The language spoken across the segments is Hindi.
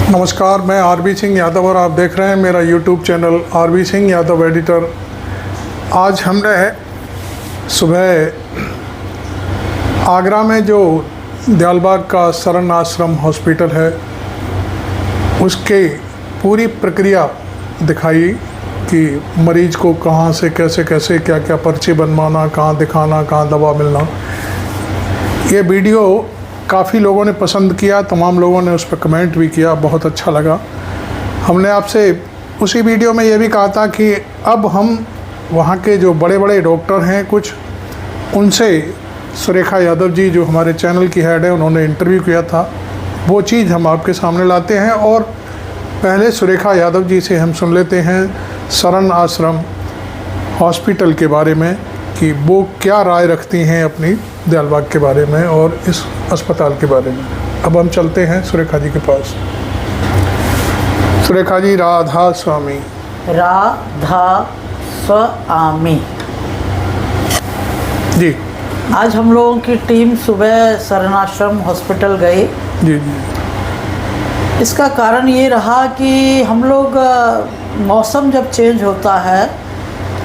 नमस्कार, मैं आरबी सिंह यादव और आप देख रहे हैं मेरा YouTube channel RB Singh Yadav editor. आज हमने सुबह आगरा में जो दयालबाग का शरण आश्रम हॉस्पिटल है उसके पूरी प्रक्रिया दिखाई कि मरीज को कहाँ से कैसे कैसे क्या क्या पर्चे बनवाना, कहाँ दिखाना, कहाँ दवा मिलना। ये वीडियो काफ़ी लोगों ने पसंद किया, तमाम लोगों ने उस पर कमेंट भी किया, बहुत अच्छा लगा। हमने आपसे उसी वीडियो में ये भी कहा था कि अब हम वहाँ के जो बड़े बड़े डॉक्टर हैं कुछ उनसे, सुरेखा यादव जी जो हमारे चैनल की हेड है उन्होंने इंटरव्यू किया था, वो चीज़ हम आपके सामने लाते हैं। और पहले सुरेखा यादव जी से हम सुन लेते हैं शरण आश्रम हॉस्पिटल के बारे में कि वो क्या राय रखती हैं अपनी दयालबाग के बारे में और इस अस्पताल के बारे में। अब हम चलते हैं सुरेखा जी के पास। सुरेखा जी, राधा स्वामी। राधा स्वामी जी। आज हम लोगों की टीम सुबह शरणाश्रम हॉस्पिटल गई। जी जी। इसका कारण ये रहा कि हम लोग मौसम जब चेंज होता है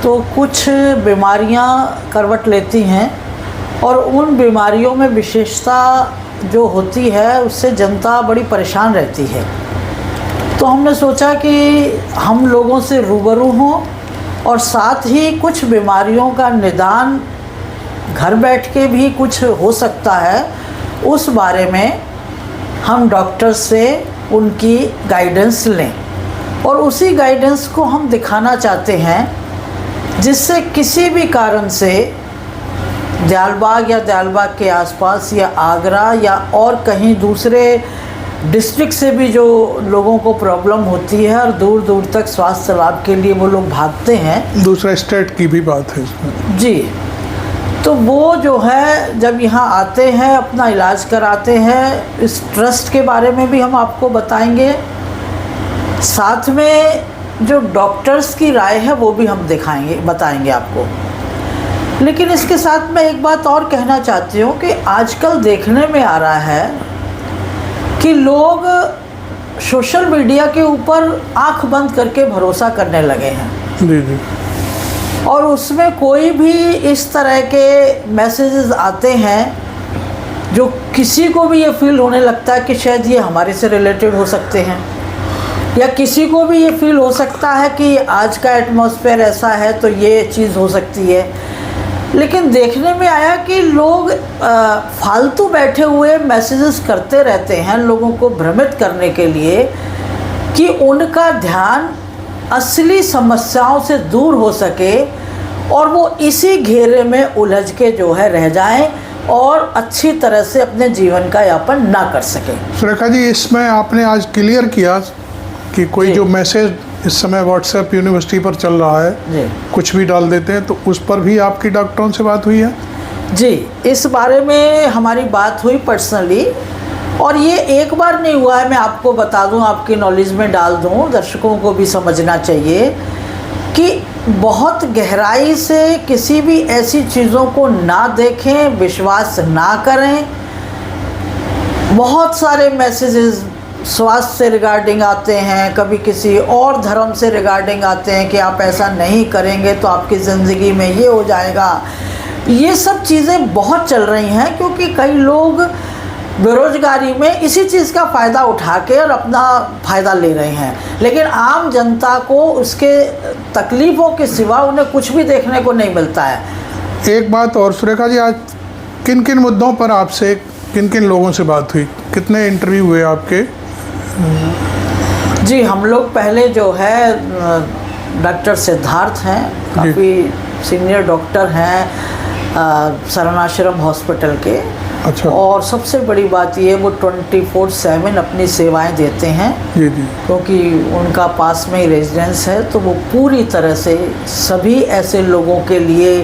तो कुछ बीमारियां करवट लेती हैं और उन बीमारियों में विशेषता जो होती है उससे जनता बड़ी परेशान रहती है। तो हमने सोचा कि हम लोगों से रूबरू हों और साथ ही कुछ बीमारियों का निदान घर बैठ के भी कुछ हो सकता है, उस बारे में हम डॉक्टर से उनकी गाइडेंस लें और उसी गाइडेंस को हम दिखाना चाहते हैं, जिससे किसी भी कारण से दयालबाग या दयालबाग के आसपास या आगरा या और कहीं दूसरे डिस्ट्रिक्ट से भी जो लोगों को प्रॉब्लम होती है और दूर दूर तक स्वास्थ्य लाभ के लिए वो लोग भागते हैं, दूसरा स्टेट की भी बात है इसमें। जी। तो वो जो है जब यहाँ आते हैं अपना इलाज कराते हैं, इस ट्रस्ट के बारे में भी हम आपको बताएंगे, साथ में जो डॉक्टर्स की राय है वो भी हम बताएंगे आपको। लेकिन इसके साथ मैं एक बात और कहना चाहती हूँ कि आजकल देखने में आ रहा है कि लोग सोशल मीडिया के ऊपर आंख बंद करके भरोसा करने लगे हैं। जी जी। और उसमें कोई भी इस तरह के मैसेजेस आते हैं जो किसी को भी ये फील होने लगता है कि शायद ये हमारे से रिलेटेड हो सकते हैं, या किसी को भी ये फील हो सकता है कि आज का एटमॉस्फेयर ऐसा है तो ये चीज़ हो सकती है। लेकिन देखने में आया कि लोग फालतू बैठे हुए मैसेजेस करते रहते हैं लोगों को भ्रमित करने के लिए कि उनका ध्यान असली समस्याओं से दूर हो सके और वो इसी घेरे में उलझ के जो है रह जाएं और अच्छी तरह से अपने जीवन का यापन ना कर सके। सुरेखा जी, इसमें आपने आज क्लियर किया कि कोई जो मैसेज इस समय व्हाट्सएप यूनिवर्सिटी पर चल रहा है, कुछ भी डाल देते हैं, तो उस पर भी आपकी डॉक्टरों से बात हुई है? जी, इस बारे में हमारी बात हुई पर्सनली, और ये एक बार नहीं हुआ है। मैं आपको बता दूं, आपकी नॉलेज में डाल दूं, दर्शकों को भी समझना चाहिए कि बहुत गहराई से किसी भी ऐसी चीज़ों को ना देखें, विश्वास ना करें। बहुत सारे मैसेजेस स्वास्थ्य से रिगार्डिंग आते हैं, कभी किसी और धर्म से रिगार्डिंग आते हैं कि आप ऐसा नहीं करेंगे तो आपकी ज़िंदगी में ये हो जाएगा। ये सब चीज़ें बहुत चल रही हैं क्योंकि कई लोग बेरोजगारी में इसी चीज़ का फ़ायदा उठा के और अपना फ़ायदा ले रहे हैं, लेकिन आम जनता को उसके तकलीफ़ों के सिवा उन्हें कुछ भी देखने को नहीं मिलता है। एक बात और सुरेखा जी, आज किन किन मुद्दों पर आपसे किन किन लोगों से बात हुई, कितने इंटरव्यू हुए आपके? जी, हम लोग पहले जो है डॉक्टर सिद्धार्थ हैं, काफ़ी सीनियर डॉक्टर हैं शरणाश्रम हॉस्पिटल के। अच्छा। और सबसे बड़ी बात ये, वो 24/7 अपनी सेवाएं देते हैं। जी जी। क्योंकि उनका पास में ही रेजिडेंस है, तो वो पूरी तरह से सभी ऐसे लोगों के लिए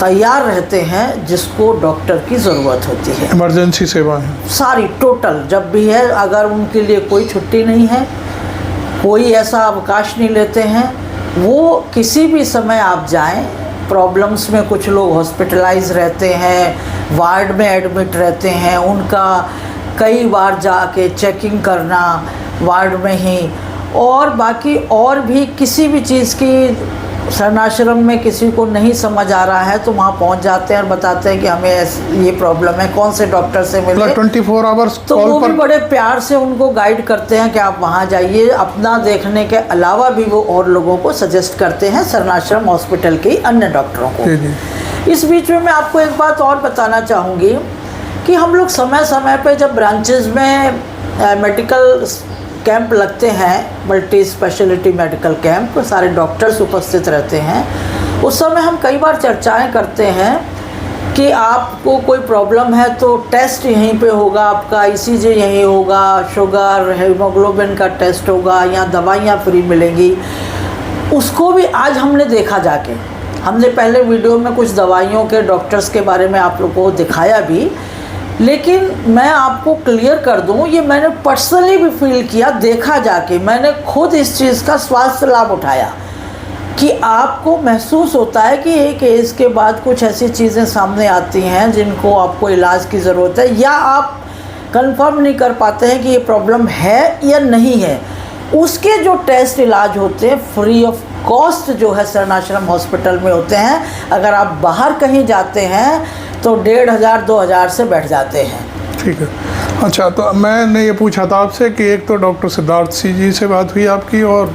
तैयार रहते हैं जिसको डॉक्टर की ज़रूरत होती है। इमरजेंसी सेवा है सारी टोटल, जब भी है, अगर उनके लिए कोई छुट्टी नहीं है, कोई ऐसा अवकाश नहीं लेते हैं, वो किसी भी समय आप जाएं। प्रॉब्लम्स में कुछ लोग हॉस्पिटलाइज रहते हैं, वार्ड में एडमिट रहते हैं, उनका कई बार जाके चेकिंग करना वार्ड में ही, और बाकी और भी किसी भी चीज़ की शरणाश्रम में किसी को नहीं समझ आ रहा है तो वहाँ पहुँच जाते हैं और बताते हैं कि हमें ये प्रॉब्लम है, कौन से डॉक्टर से मिले। 24 आवर्स तो कॉल वो पर भी बड़े प्यार से उनको गाइड करते हैं कि आप वहाँ जाइए। अपना देखने के अलावा भी वो और लोगों को सजेस्ट करते हैं शरणाश्रम हॉस्पिटल के अन्य डॉक्टरों को। जी जी। इस बीच में मैं आपको एक बात और बताना चाहूँगी कि हम लोग समय समय पे जब ब्रांचेज में मेडिकल कैंप लगते हैं, मल्टी स्पेशलिटी मेडिकल कैंप, सारे डॉक्टर्स उपस्थित रहते हैं, उस समय हम कई बार चर्चाएं करते हैं कि आपको कोई प्रॉब्लम है तो टेस्ट यहीं पे होगा, आपका ईसीजी यहीं होगा, शुगर हीमोग्लोबिन का टेस्ट होगा, या दवाइयाँ फ्री मिलेंगी। उसको भी आज हमने देखा जाके, हमने पहले वीडियो में कुछ दवाइयों के डॉक्टर्स के बारे में आप लोगों को दिखाया भी, लेकिन मैं आपको क्लियर कर दूं, ये मैंने पर्सनली भी फील किया, देखा जाके मैंने खुद इस चीज़ का स्वास्थ्य लाभ उठाया कि आपको महसूस होता है कि एक एज के बाद कुछ ऐसी चीज़ें सामने आती हैं जिनको आपको इलाज की ज़रूरत है, या आप कंफर्म नहीं कर पाते हैं कि ये प्रॉब्लम है या नहीं है। उसके जो टेस्ट इलाज होते हैं फ्री ऑफ कॉस्ट जो है शरणाश्रम हॉस्पिटल में होते हैं। अगर आप बाहर कहीं जाते हैं तो 1500-2000 से बैठ जाते हैं। ठीक है। अच्छा, तो मैंने ये पूछा था आपसे कि एक तो डॉक्टर सिद्धार्थ सिंह जी से बात हुई आपकी, और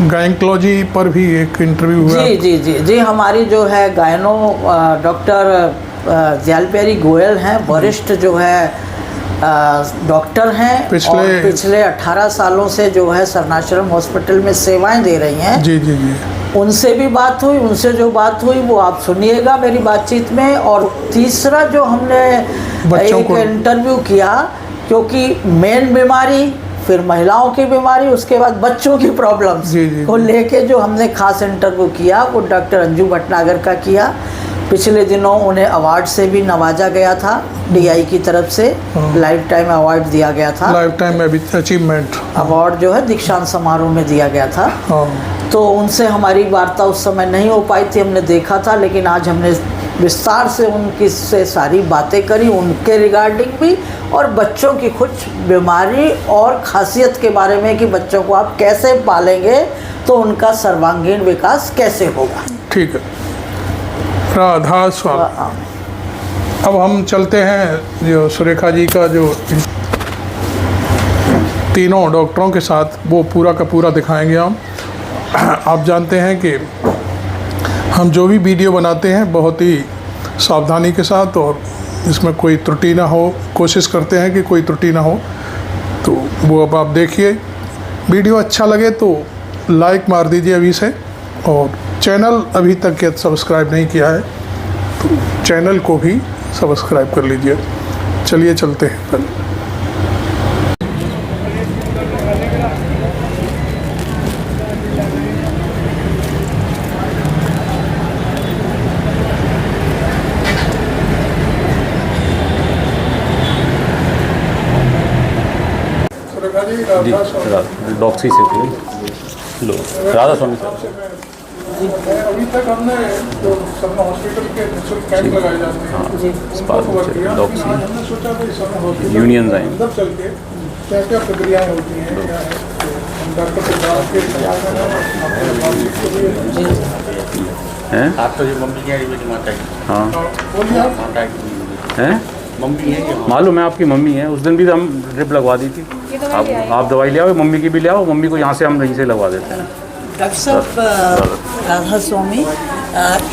गायनकोलॉजी पर भी एक इंटरव्यू हुआ। जी जी जी जी, हमारी जो है गायनो डॉक्टर जयलपेरी गोयल हैं, वरिष्ठ जो है डॉक्टर हैं, और पिछले 18 सालों से जो है शरणाश्रम हॉस्पिटल में सेवाएं दे रही हैं। जी जी जी। उनसे भी बात हुई, उनसे जो बात हुई वो आप सुनिएगा मेरी बातचीत में। और तीसरा जो हमने एक इंटरव्यू किया, क्योंकि मेन बीमारी, फिर महिलाओं की बीमारी, उसके बाद बच्चों की प्रॉब्लम्स को लेके जो हमने खास इंटरव्यू किया वो डॉक्टर अंजू भटनागर का किया। पिछले दिनों उन्हें अवार्ड से भी नवाजा गया था, DI की तरफ से लाइफ टाइम अवार्ड दिया गया था। लाइफ टाइम अचीवमेंट अवार्ड जो है दीक्षांत समारोह में दिया गया था। तो उनसे हमारी वार्ता उस समय नहीं हो पाई थी, हमने देखा था, लेकिन आज हमने विस्तार से उनकी से सारी बातें करी, उनके रिगार्डिंग भी, और बच्चों की कुछ बीमारी और खासियत के बारे में कि बच्चों को आप कैसे पालेंगे तो उनका सर्वांगीण विकास कैसे होगा। ठीक है, राधा स्वामी। अब हम चलते हैं जो सुरेखा जी का जो तीनों डॉक्टरों के साथ वो पूरा का पूरा दिखाएंगे हम। आप जानते हैं कि हम जो भी वीडियो बनाते हैं बहुत ही सावधानी के साथ, और इसमें कोई त्रुटि ना हो, कोशिश करते हैं कि कोई त्रुटि ना हो। तो वो अब आप देखिए, वीडियो अच्छा लगे तो लाइक मार दीजिए अभी से, और चैनल अभी तक यदि सब्सक्राइब नहीं किया है तो चैनल को भी सब्सक्राइब कर लीजिए। चलिए चलते हैं पहले। डॉक्सी से थे, लो राधा स्वामी साहब। अभी तक हमने जो सपना हॉस्पिटल के निःशुल्क कैंप लगाए जाते हैं, डॉक्सी हमने सोचा था सपना हॉस्पिटल यूनियन आए अंदर चल के क्या क्या प्रक्रियाएँ होती हैं, क्या है डॉक्टर से बात के हैं। आप तो जो मम्मी है मेरी माता की। हाँ बोलिए आप। माता की हैं, मम्मी है ये। मालूम है आपकी मम्मी है। उस दिन भी हम ड्रिप लगवा दी थी। आप दवाई ले आओ, मम्मी की भी ले आओ, मम्मी को यहाँ से हम यहीं से लगवा देते हैं। डॉक्टर साहब राधा स्वामी,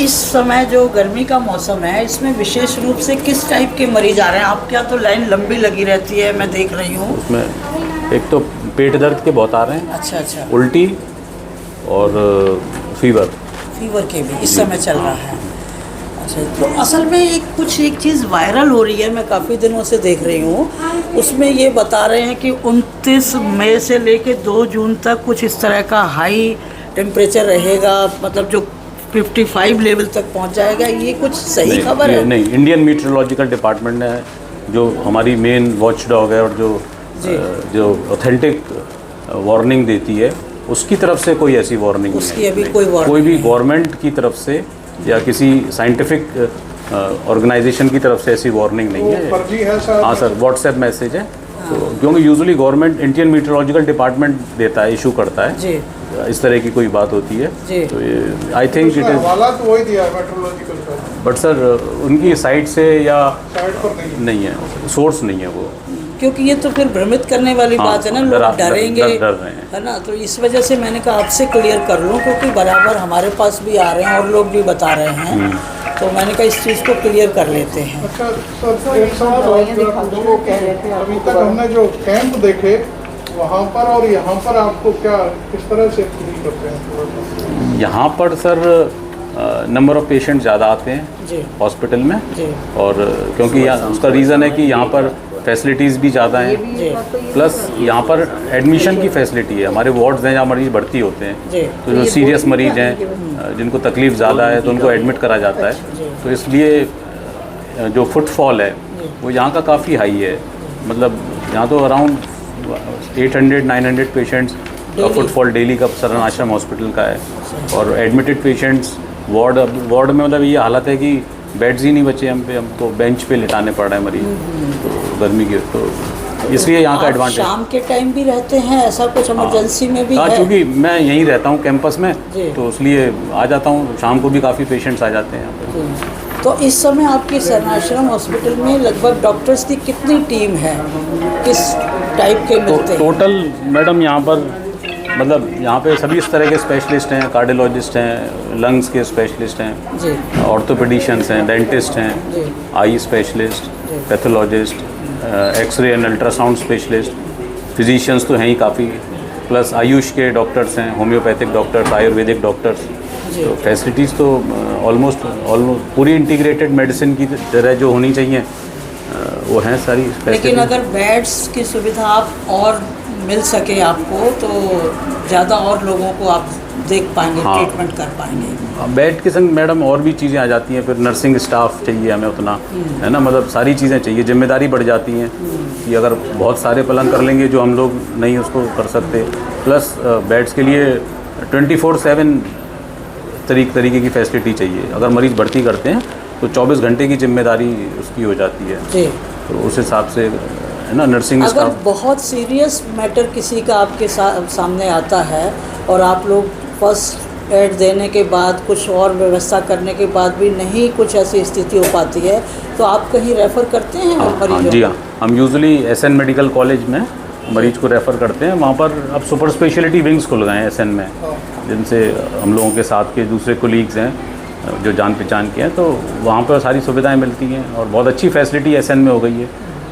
इस समय जो गर्मी का मौसम है इसमें विशेष रूप से किस टाइप के मरीज आ रहे हैं? आपके यहाँ तो लाइन लंबी लगी रहती है, मैं देख रही हूँ। उसमें एक तो पेट दर्द के बहुत आ रहे हैं, अच्छा अच्छा, उल्टी और फीवर के भी इस समय चल रहा है। अच्छा, तो असल में एक चीज़ वायरल हो रही है, मैं काफ़ी दिनों से देख रही हूँ। उसमें ये बता रहे हैं कि 29 मई से लेके 2 जून तक कुछ इस तरह का हाई टेम्परेचर रहेगा, मतलब जो 55 लेवल तक पहुँच जाएगा। ये कुछ सही खबर है? नहीं, इंडियन मीटरोलॉजिकल डिपार्टमेंट ने, जो हमारी मेन वॉच डॉग है और जो ऑथेंटिक वार्निंग देती है, उसकी तरफ से कोई ऐसी वार्निंग उसकी अभी कोई भी गवर्नमेंट की तरफ से या किसी साइंटिफिक ऑर्गेनाइजेशन की तरफ से ऐसी वार्निंग नहीं है। फर्जी है सर। हाँ सर, व्हाट्सएप मैसेज है। तो क्योंकि usually government Indian meteorological department देता है, इशू करता है जी इस तरह की कोई बात होती है जी। तो आई थिंक इट इज़, हवाला तो वही दिया है मेट्रोलॉजिकल का, बट सर उनकी साइट से या साइड पर नहीं है। नहीं है, सोर्स नहीं है वो। क्योंकि ये तो फिर भ्रमित करने वाली हाँ, बात है ना, डर लोग डरेंगे, डर रहे हैं। है ना। तो इस वजह से मैंने कहा आपसे क्लियर कर लूँ, क्योंकि बराबर हमारे पास भी आ रहे हैं और लोग भी बता रहे हैं, तो मैंने कहा इस चीज़ को क्लियर कर लेते हैं। अच्छा सर, एक सवाल और जरा पूछो कि अभी तक हमने जो कैंप देखे वहाँ पर और यहाँ पर आपको क्या किस तरह से फील करते हैं थोड़ा सा? यहाँ पर सर नंबर ऑफ़ पेशेंट ज़्यादा आते हैं जी हॉस्पिटल में, जी और क्योंकि उसका रीज़न है कि यहाँ पर फैसिलिटीज़ भी ज़्यादा हैं, जी प्लस यहाँ पर एडमिशन की फैसिलिटी है। हमारे वार्ड्स हैं जहाँ मरीज़ भर्ती होते हैं, जी तो जो सीरियस मरीज़ हैं जिनको तकलीफ़ ज़्यादा है तो उनको एडमिट करा जाता है। तो इसलिए जो फुटफॉल है वो यहाँ का काफ़ी हाई है। मतलब यहाँ तो अराउंड 800-900 पेशेंट्स का फुटफॉल डेली का सरन आश्रम हॉस्पिटल का है, और एडमिटेड पेशेंट्स वार्ड में मतलब ये हालत है कि बेड्स ही नहीं बचे हमको बेंच पे लिटाने पड़ रहे हैं मरीज, तो गर्मी के, तो इसलिए यहाँ का आप एडवांटेज। शाम के टाइम भी रहते हैं, ऐसा कुछ इमरजेंसी में भी हाँ, है? क्योंकि मैं यहीं रहता हूँ कैंपस में, जी। तो इसलिए आ जाता हूँ। शाम को भी काफ़ी पेशेंट्स आ जाते हैं यहाँ पे। तो इस समय आपके सरनाश्रम हॉस्पिटल में लगभग डॉक्टर्स की कितनी टीम है, किस टाइप के मिलते हैं? टोटल मैडम यहाँ पर मतलब यहाँ पे सभी इस तरह के स्पेशलिस्ट हैं, कार्डियोलॉजिस्ट हैं, लंग्स के स्पेशलिस्ट हैं, जी ऑर्थोपेडिशियंस हैं, डेंटिस्ट हैं, G I specialist, pathologist, x-ray and ultrasound specialist, physicians तो हैं ही काफ़ी, प्लस आयुष के डॉक्टर्स हैं, होम्योपैथिक डॉक्टर्स, आयुर्वेदिक डॉक्टर्स। जी तो फैसिलिटीज़ तो ऑलमोस्ट पूरी इंटीग्रेटेड मेडिसिन की तरह जो होनी चाहिए वो हैं सारी लेकिन फैसिलिटीज। अगर बेड्स की सुविधा आप और मिल सके आपको, तो ज़्यादा और लोगों को आप देख पाएंगे, हाँ। ट्रीटमेंट कर पाएंगे। बेड के संग मैडम और भी चीज़ें आ जाती हैं, फिर नर्सिंग स्टाफ चाहिए हमें उतना, है ना, मतलब सारी चीज़ें चाहिए, जिम्मेदारी बढ़ जाती हैं कि अगर बहुत सारे पलंग कर लेंगे जो हम लोग नहीं उसको कर सकते, प्लस बेड्स के लिए 24/7 तरीके की फैसिलिटी चाहिए। अगर मरीज़ भर्ती करते हैं तो 24 घंटे की जिम्मेदारी उसकी हो जाती है, जी तो उस हिसाब से है ना नर्सिंग अगर स्टाफ। बहुत सीरियस मैटर किसी का आपके सामने आता है और आप लोग फर्स्ट एड देने के बाद, कुछ और व्यवस्था करने के बाद भी नहीं कुछ ऐसी स्थिति हो पाती है, तो आप कहीं रेफ़र करते हैं मरीजों जी को? हाँ, हम यूजुअली एसएन मेडिकल कॉलेज में मरीज को रेफ़र करते हैं। वहाँ पर अब सुपर स्पेशलिटी विंग्स खुल गए हैं एसएन में, जिनसे हम लोगों के साथ के दूसरे कोलीग्स हैं जो जान पहचान के हैं, तो वहाँ पर सारी सुविधाएं मिलती हैं और बहुत अच्छी फैसिलिटी एसएन में हो गई है।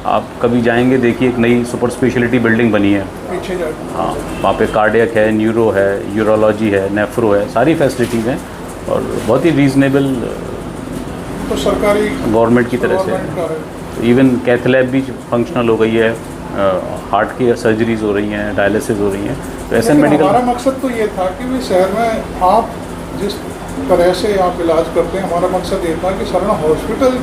आप कभी जाएंगे देखिए, एक नई सुपर स्पेशलिटी बिल्डिंग बनी है, पीछे जाके हाँ, वहाँ पे कार्डियक है, न्यूरो है, यूरोलॉजी है, नेफ्रो है, सारी फैसिलिटीज़ हैं और बहुत ही रीज़नेबल तो सरकारी गवर्नमेंट की तरह से गवर्नमेंट का है। है। इवन कैथ लैब भी फंक्शनल हो गई है, हार्ट की सर्जरीज हो रही हैं, डायलिसिस हो रही हैं, तो एसएन लेकिन मेडिकल। हमारा मकसद तो ये था कि भी शहर में आप जिस तरह से आप इलाज करते हैं, हमारा मकसद ये था कि सरना हॉस्पिटल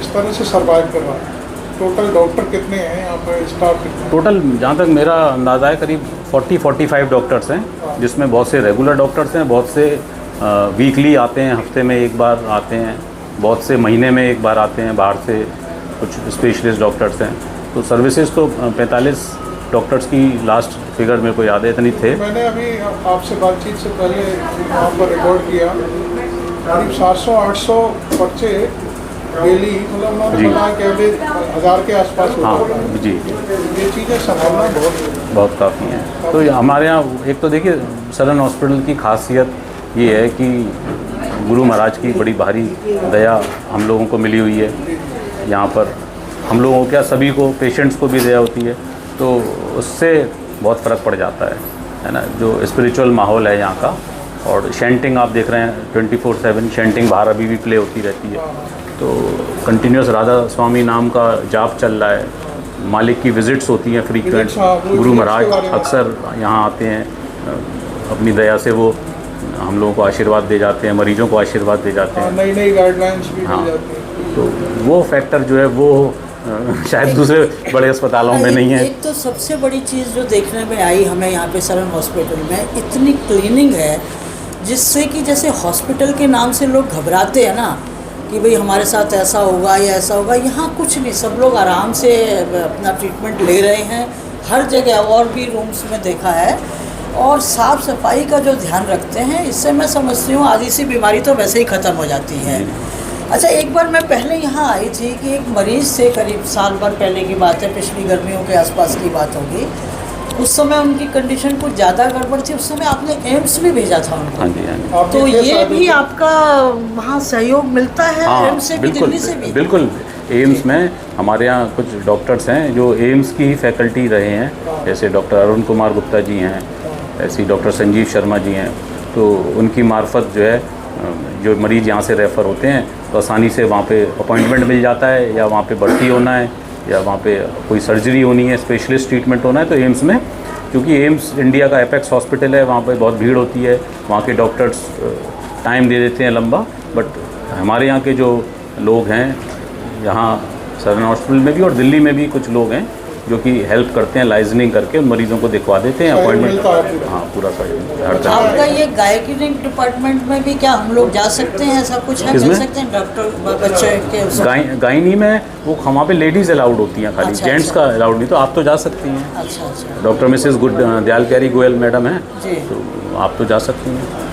इस तरह से सर्वाइव कर रहा है। टोटल डॉक्टर कितने हैं यहाँ पर, स्टाफ कितने हैं? टोटल जहाँ तक मेरा अंदाज़ा है करीब 40-45 डॉक्टर्स हैं, जिसमें बहुत से रेगुलर डॉक्टर्स हैं, बहुत से वीकली आते हैं, हफ्ते में एक बार आते हैं, बहुत से महीने में एक बार आते हैं बाहर से, कुछ स्पेशलिस्ट डॉक्टर्स हैं। तो सर्विसेज तो 45 डॉक्टर्स की लास्ट फिगर मेरे को याद है, इतनी थे। मैंने अभी आपसे बातचीत से पहले वहाँ पर रिकॉर्ड किया, करीब 700-800 पर्चे डेली, मतलब उन्होंने जी। बताया कि एवरेज 1000 के आसपास हाँ होता है। जी, ये चीज़ें संभालना बहुत काफ़ी हैं। तो हमारे यहाँ एक तो देखिए सरन हॉस्पिटल की खासियत ये है कि गुरु महाराज की बड़ी भारी दया हम लोगों को मिली हुई है। यहाँ पर हम लोगों को क्या, सभी को, पेशेंट्स को भी दया होती है, तो उससे बहुत फ़र्क पड़ जाता है ना, जो स्पिरिचुअल माहौल है यहाँ का। और शेंटिंग आप देख रहे हैं 24/7 शेंटिंग बाहर अभी भी प्ले होती रहती है, तो कंटिन्यूस राधा स्वामी नाम का जाप चल रहा है, मालिक की विज़िट्स होती हैं फ्रीक्वेंट, गुरु महाराज अक्सर यहाँ आते हैं, अपनी दया से वो हम लोगों को आशीर्वाद दे जाते हैं, मरीजों को आशीर्वाद दे जाते हैं। नई नई गाइडलाइंस भी हाँ। दी जाती हैं। तो वो फैक्टर जो है वो शायद दूसरे बड़े अस्पतालों में नहीं है। एक तो सबसे बड़ी चीज़ जो देखने में आई हमें यहाँ पे सरन हॉस्पिटल में, इतनी क्लीनिंग है जिससे कि जैसे हॉस्पिटल के नाम से लोग घबराते हैं ना, कि भाई हमारे साथ ऐसा होगा या ऐसा होगा। यहाँ कुछ नहीं, सब लोग आराम से अपना ट्रीटमेंट ले रहे हैं हर जगह, और भी रूम्स में देखा है, और साफ़ सफाई का जो ध्यान रखते हैं, इससे मैं समझती हूँ आधी सी बीमारी तो वैसे ही ख़त्म हो जाती है। अच्छा, एक बार मैं पहले यहाँ आई थी कि एक मरीज़ से, करीब साल भर पहले की बात है, पिछली गर्मियों के आसपास की बात होगी, उस समय उनकी कंडीशन कुछ ज़्यादा गड़बड़ थी, उस समय आपने एम्स भी भेजा था उनको। हाँ जी, हाँ जी। तो ये भी आपका वहाँ सहयोग मिलता है एम्स से भी, दिल्ली से भी? बिल्कुल। एम्स में हमारे यहाँ कुछ डॉक्टर्स हैं जो एम्स की ही फैकल्टी रहे हैं, जैसे डॉक्टर अरुण कुमार गुप्ता जी हैं, ऐसी डॉक्टर संजीव शर्मा जी हैं। तो उनकी मार्फत जो है, जो मरीज़ यहाँ से रेफ़र होते हैं तो आसानी से वहाँ पे अपॉइंटमेंट मिल जाता है, या वहाँ पे भर्ती होना है, या वहाँ पे कोई सर्जरी होनी है, स्पेशलिस्ट ट्रीटमेंट होना है, तो एम्स में, क्योंकि एम्स इंडिया का एपेक्स हॉस्पिटल है, वहाँ पे बहुत भीड़ होती है, वहाँ के डॉक्टर्स टाइम दे देते हैं लंबा। बट हमारे यहाँ के जो लोग हैं यहाँ सदर्न हॉस्पिटल में भी और दिल्ली में भी कुछ लोग हैं जो कि हेल्प करते हैं, लाइजनिंग करके उन मरीज़ों को दिखवा देते हैं, अपॉइंटमेंट। हाँ, पूरा सहयोग। आपका ये गायनिक डिपार्टमेंट में भी क्या हम लोग जा सकते हैं, ऐसा कुछ है? मिल सकते हैं डॉक्टर बच्चे के? गायनी में वो वहाँ पे लेडीज़ अलाउड होती हैं खाली, जेंट्स का अलाउड नहीं, तो आप तो जा सकती हैं। अच्छा। डॉक्टर मिसेस दयाल प्यारी गोयल मैडम हैं, जी, तो आप तो जा सकती हैं।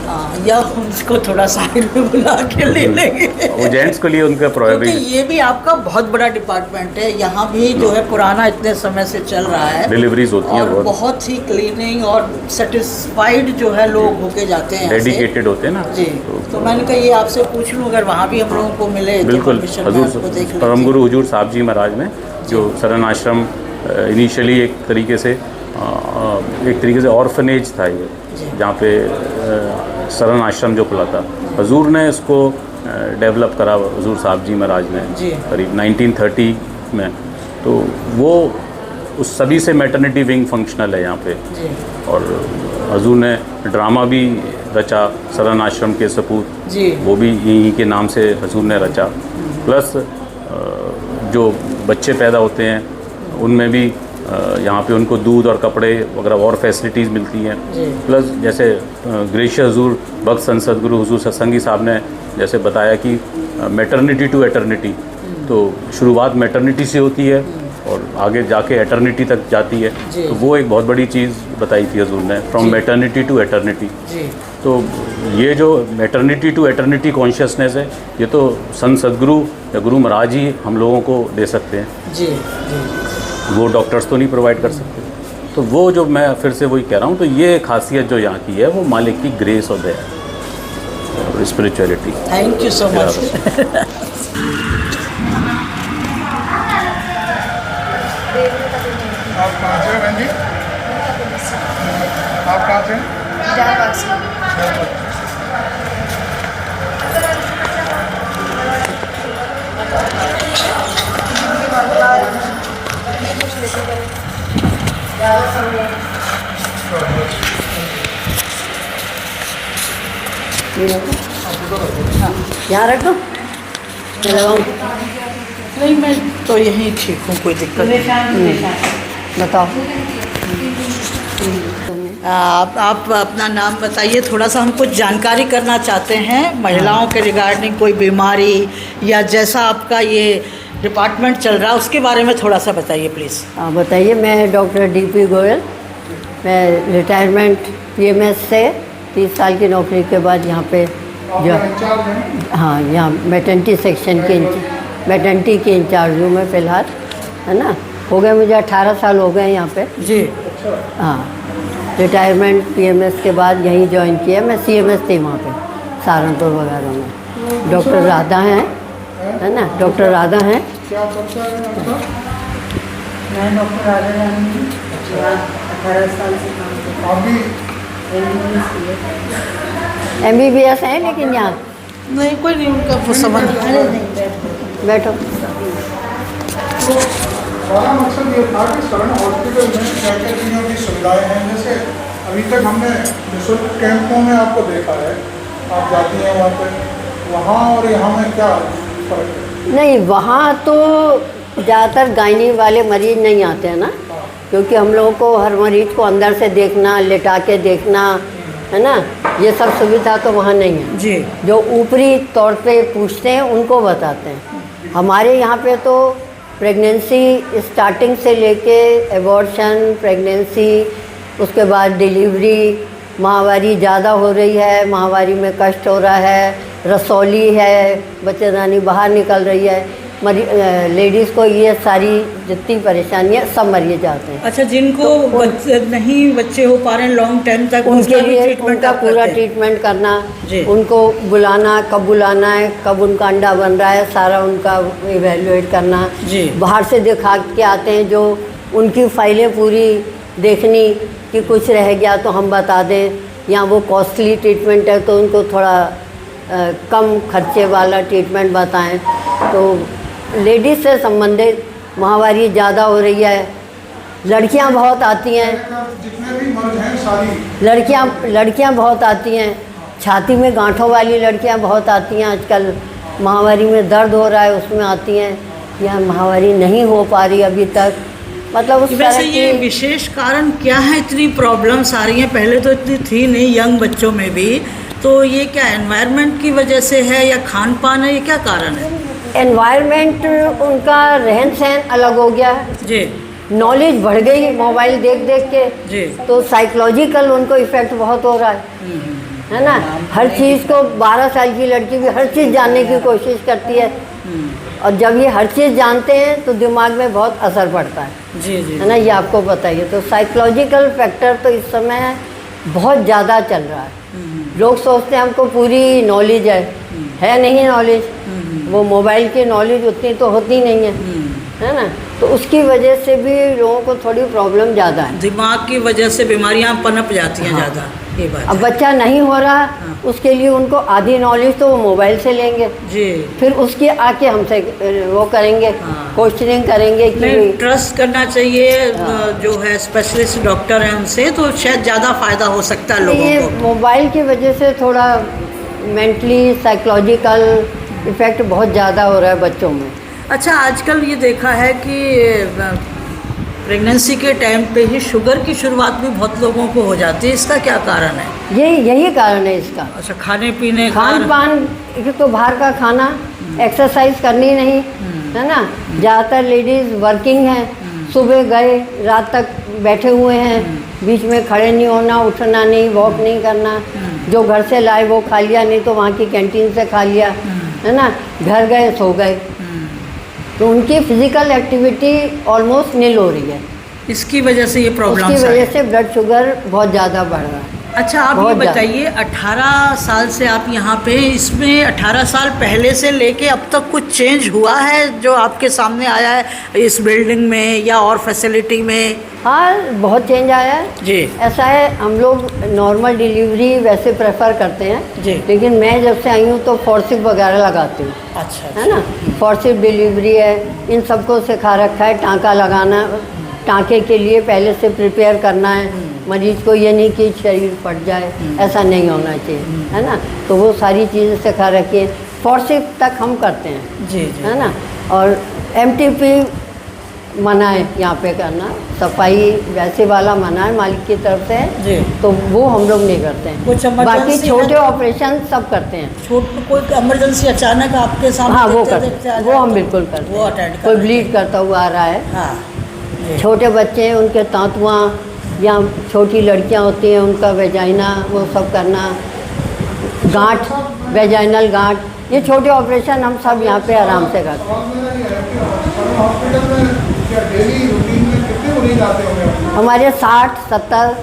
या उनको थोड़ा साइड में बुला के ले लेंगे, वो जेंट्स के लिए उनका प्रोहिबिट। क्योंकि ये भी आपका बहुत बड़ा डिपार्टमेंट है, यहाँ भी जो है पुराना इतने समय से चल रहा है, डिलीवरीज होती हैं, और बहुत ही क्लीनिंग और सेटिस्फाइड जो है लोग होके जाते हैं, डेडिकेटेड होते हैं ना जी। तो मैंने कहा ये आपसे पूछ लूँ, अगर वहाँ भी हम लोगों को मिले बिल्कुल। हजूर परम गुरु हुजूर साहब जी महाराज ने जो सदर्न आश्रम इनिशियली एक तरीके से ऑर्फनेज था ये, जहाँ पे सदर्न आश्रम जो खुला था, हजूर ने इसको डेवलप करा, हजूर साहब जी महाराज ने करीब 1930 में। तो वो उस सभी से मैटरनिटी विंग फंक्शनल है यहाँ पे, और हजूर ने ड्रामा भी रचा सदर्न आश्रम के सपूत, वो भी यहीं के नाम से हजूर ने रचा। प्लस जो बच्चे पैदा होते हैं उनमें भी यहाँ पे उनको दूध और कपड़े वगैरह और फैसिलिटीज़ मिलती हैं। प्लस जैसे ग्रेशियस हजूर भक्त संसद गुरु हुजूर सत्संगी साहब ने जैसे बताया कि मैटरनिटी टू एटर्निटी, तो शुरुआत मैटरनिटी से होती है और आगे जाके एटर्निटी तक जाती है। तो वो एक बहुत बड़ी चीज़ बताई थी हजूर ने, फ्रॉम मैटरनिटी टू एटर्निटी। तो ये जो मैटरनिटी टू एटर्निटी कॉन्शियसनेस है, ये तो संत सदगुरु या गुरु महाराज ही हम लोगों को दे सकते हैं, वो डॉक्टर्स तो नहीं प्रोवाइड कर सकते। तो वो जो मैं फिर से वही कह रहा हूँ, तो ये खासियत जो यहाँ की है वो मालिक की ग्रेस और दया और spirituality. Thank you so much. आप कहाँ से हैं बहन जी? आप कहाँ से हैं? यहाँ रख दो, नहीं मैं तो यहीं ठीक हूँ, कोई दिक्कत नहीं। बताओ आप अपना नाम बताइए, थोड़ा सा हम कुछ जानकारी करना चाहते हैं महिलाओं के रिगार्डिंग, कोई बीमारी या जैसा आपका ये डिपार्टमेंट चल रहा है उसके बारे में थोड़ा सा बताइए प्लीज़। हाँ बताइए। मैं डॉक्टर डीपी गोयल, मैं रिटायरमेंट पीएमएस से 30 साल की नौकरी के बाद यहाँ पे जो हाँ यहाँ मैटरनिटी सेक्शन के मैटरनिटी के इंचार्ज हूँ मैं फ़िलहाल, है ना। हो गए मुझे 18 साल हो गए यहाँ पे जी। हाँ, रिटायरमेंट पीएमएस के बाद यहीं ज्वाइन किया। मैं सीएमएस थी वहाँ पे सहारनपुर वगैरह में। डॉक्टर राधा हैं, है ना, डॉक्टर राधा हैं। क्या करता है आपका? मैं डॉक्टर राधा 18 साल से काम करती हूँ। आप भी MBBS हैं, लेकिन यहाँ नहीं कोई नहीं, उनका समझ बैठो। हमारा मकसद ये था कि सदर्न हॉस्पिटल में क्या क्या चीज़ों की सुविधाएँ हैं। जैसे अभी तक हमने निःशुल्क कैंपों में आपको देखा है, आप जाती हैं वहाँ पे, वहाँ और यहाँ में क्या फ़र्क है? नहीं, वहाँ तो ज़्यादातर गायनी वाले मरीज़ नहीं आते हैं ना, क्योंकि हम लोगों को हर मरीज़ को अंदर से देखना, लेटा के देखना, है ना, ये सब सुविधा तो वहाँ नहीं है। जी। जो ऊपरी तौर पे पूछते हैं उनको बताते हैं। हमारे यहाँ पे तो प्रेगनेंसी स्टार्टिंग से लेके एबॉर्शन, प्रेगनेंसी, उसके बाद डिलीवरी, माहवारी ज़्यादा हो रही है, माहवारी में कष्ट हो रहा है, रसौली है, बच्चेदानी बाहर निकल रही है, लेडीज़ को ये सारी जितनी परेशानियाँ सब मरिए जाते हैं। अच्छा, जिनको बच्चे हो पा रहे हैं लॉन्ग टाइम तक, उनके लिए उनका पूरा ट्रीटमेंट करना, उनको बुलाना, कब बुलाना है, कब उनका अंडा बन रहा है, सारा उनका इवेल्युएट करना। बाहर से दिखा के आते हैं जो उनकी फाइलें पूरी देखनी कि कुछ रह गया तो हम बता दें, या वो कॉस्टली ट्रीटमेंट है तो उनको थोड़ा कम खर्चे वाला ट्रीटमेंट बताएं। तो लेडीज़ से संबंधित माहवारी ज़्यादा हो रही है, लड़कियां बहुत आती हैं, जितने भी मर्ज हैं सारी लड़कियां बहुत आती हैं, छाती में गांठों वाली लड़कियां बहुत आती हैं। आजकल माहवारी में दर्द हो रहा है उसमें आती हैं, या माहवारी नहीं हो पा रही अभी तक, मतलब उस वैसे तरह ये की। विशेष कारण क्या है इतनी प्रॉब्लम्स आ रही हैं? पहले तो इतनी थी नहीं यंग बच्चों में भी, तो ये क्या एनवायरनमेंट की वजह से है या खान पान है, ये क्या कारण है? एनवायरनमेंट, उनका रहन सहन अलग हो गया है जी। नॉलेज बढ़ गई मोबाइल देख देख के जी। तो साइकोलॉजिकल उनको इफ़ेक्ट बहुत हो रहा है ना। हर चीज़ को 12 साल की लड़की भी हर चीज़ जानने की कोशिश करती है, और जब ये हर चीज़ जानते हैं तो दिमाग में बहुत असर पड़ता है। जी जी। है ना, ये आपको बताइए। तो साइकोलॉजिकल फैक्टर तो इस समय बहुत ज़्यादा चल रहा है। लोग सोचते हैं हमको पूरी नॉलेज है नहीं नॉलेज, वो मोबाइल की नॉलेज उतनी तो होती नहीं है ना, तो उसकी वजह से भी लोगों को थोड़ी प्रॉब्लम ज़्यादा है। दिमाग की वजह से बीमारियां पनप जाती हैं ज़्यादा, ये बात अब है। बच्चा नहीं हो रहा, उसके लिए उनको आधी नॉलेज तो वो मोबाइल से लेंगे, जी। फिर उसकी आके हमसे वो करेंगे, क्वेश्चनिंग करेंगे कि नहीं, ट्रस्ट करना चाहिए जो है स्पेशलिस्ट डॉक्टर हैं उनसे, तो शायद ज़्यादा फ़ायदा हो सकता है लोगों ये को। मोबाइल की वजह से थोड़ा मेंटली साइकोलॉजिकल इफ़ेक्ट बहुत ज़्यादा हो रहा है बच्चों में। अच्छा, आजकल ये देखा है कि प्रेगनेंसी के टाइम पे ही शुगर की शुरुआत भी बहुत लोगों को हो जाती है, इसका क्या कारण है? यही कारण है इसका। अच्छा, खाने पीने खान पान, एक तो बाहर का खाना, एक्सरसाइज करनी नहीं, है ना। ज़्यादातर लेडीज़ वर्किंग हैं, सुबह गए रात तक बैठे हुए हैं, बीच में खड़े नहीं होना, उठना नहीं, वॉक नहीं करना, जो घर से लाए वो खा लिया, नहीं तो वहाँ की कैंटीन से खा लिया, है ना। घर गए सो गए, तो उनकी फिजिकल एक्टिविटी ऑलमोस्ट नील हो रही है। इसकी वजह से ये प्रॉब्लम, उसकी वजह से ब्लड शुगर बहुत ज़्यादा बढ़ रहा है। अच्छा, आप ये बताइए, 18 साल से आप यहाँ पे, इसमें 18 साल पहले से लेके अब तक कुछ चेंज हुआ है जो आपके सामने आया है इस बिल्डिंग में या और फैसिलिटी में? हाँ, बहुत चेंज आया है जी। ऐसा है, हम लोग नॉर्मल डिलीवरी वैसे प्रेफर करते हैं जी, लेकिन मैं जब से आई हूँ तो फॉर्सिप वगैरह लगाती हूँ। अच्छा, है ना, फॉर्सिप डिलीवरी है, इन सबको सिखा रखा है। टाँका लगाना, टाँके के लिए पहले से प्रिपेयर करना है, मरीज को ये नहीं कि शरीर फट जाए, ऐसा नहीं होना चाहिए, है ना। तो वो सारी चीज़ें सिखा रखी है, फॉर्सिप तक हम करते हैं। जी जी, है ना। और MTP मना है यहाँ पे करना, सफाई वैसे वाला मना है मालिक की तरफ से जी। तो वो हम लोग नहीं करते हैं। कुछ बाकी emergency छोटे है? ऑपरेशन सब करते हैं। कोई इमरजेंसी अचानक आपके सामने हाँ, वो देखते करते आ हैं, जाए वो हम तो बिल्कुल करते वो हैं। अटेंड कोई ब्लीड करता हुआ आ रहा है, हाँ जी। छोटे बच्चे हैं उनके तांतुआँ, या छोटी लड़कियाँ होती हैं उनका वेजाइना, वो सब करना, गांठ, वेजाइनल गांठ, ये छोटे ऑपरेशन हम सब यहाँ पे आराम से करते हैं। हॉस्पिटल में क्या डेली रूटीन में कितने मरीज आते होंगे? हमारे 60-70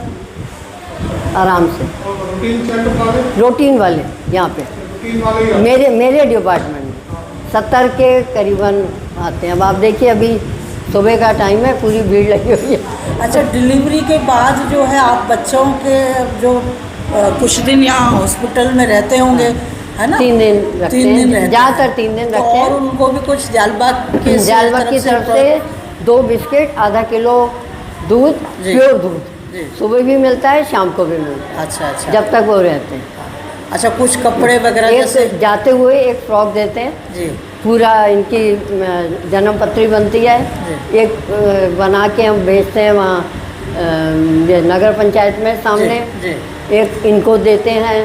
आराम से रूटीन चेकअप वाले, रूटीन वाले यहाँ पे रूटीन वाले ही आते मेरे डिपार्टमेंट में 70 के करीबन आते हैं। अब आप देखिए, अभी सुबह का टाइम है, पूरी भीड़ लगी हुई है। अच्छा, डिलीवरी के बाद जो है आप बच्चों के जो कुछ दिन यहाँ हॉस्पिटल में रहते होंगे, है ना? 3 दिन रखते 3 दिन हैं, रहते ज़्यादातर हैं। 3 दिन तो रखते और हैं। उनको भी कुछ जालबाग की तरफ से 2 बिस्किट, आधा किलो दूध, जी। प्योर दूध, जी। सुबह भी मिलता है, शाम को भी मिलता है, अच्छा अच्छा। जब तक वो रहते हैं। अच्छा, कुछ कपड़े वगैरह जैसे? एक जाते हुए एक फ्रॉक देते हैं, जी पूरा इनकी जन्म पत्री बनती है, एक बना के हम भेजते हैं वहाँ ये नगर पंचायत में सामने जी। एक इनको देते हैं,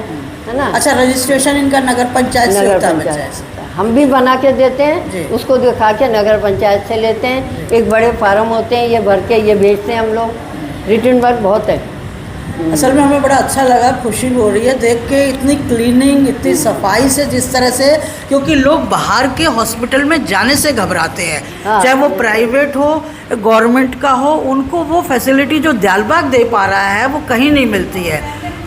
है ना। अच्छा, रजिस्ट्रेशन इनका नगर पंचायत से नगर होता है पंचायत पंचायत से। से। हम भी बना के देते जी। हैं, उसको दिखा के नगर पंचायत से लेते हैं। एक बड़े फार्म होते हैं, ये भर के ये भेजते हैं हम लोग। रिटर्न वर्क बहुत है। असल में हमें बड़ा अच्छा लगा, खुशी हो रही है देख के, इतनी क्लीनिंग, इतनी सफाई से, जिस तरह से, क्योंकि लोग बाहर के हॉस्पिटल में जाने से घबराते हैं, हाँ। चाहे वो प्राइवेट हो, गवर्नमेंट का हो, उनको वो फैसिलिटी जो दियालबाग दे पा रहा है वो कहीं नहीं मिलती है।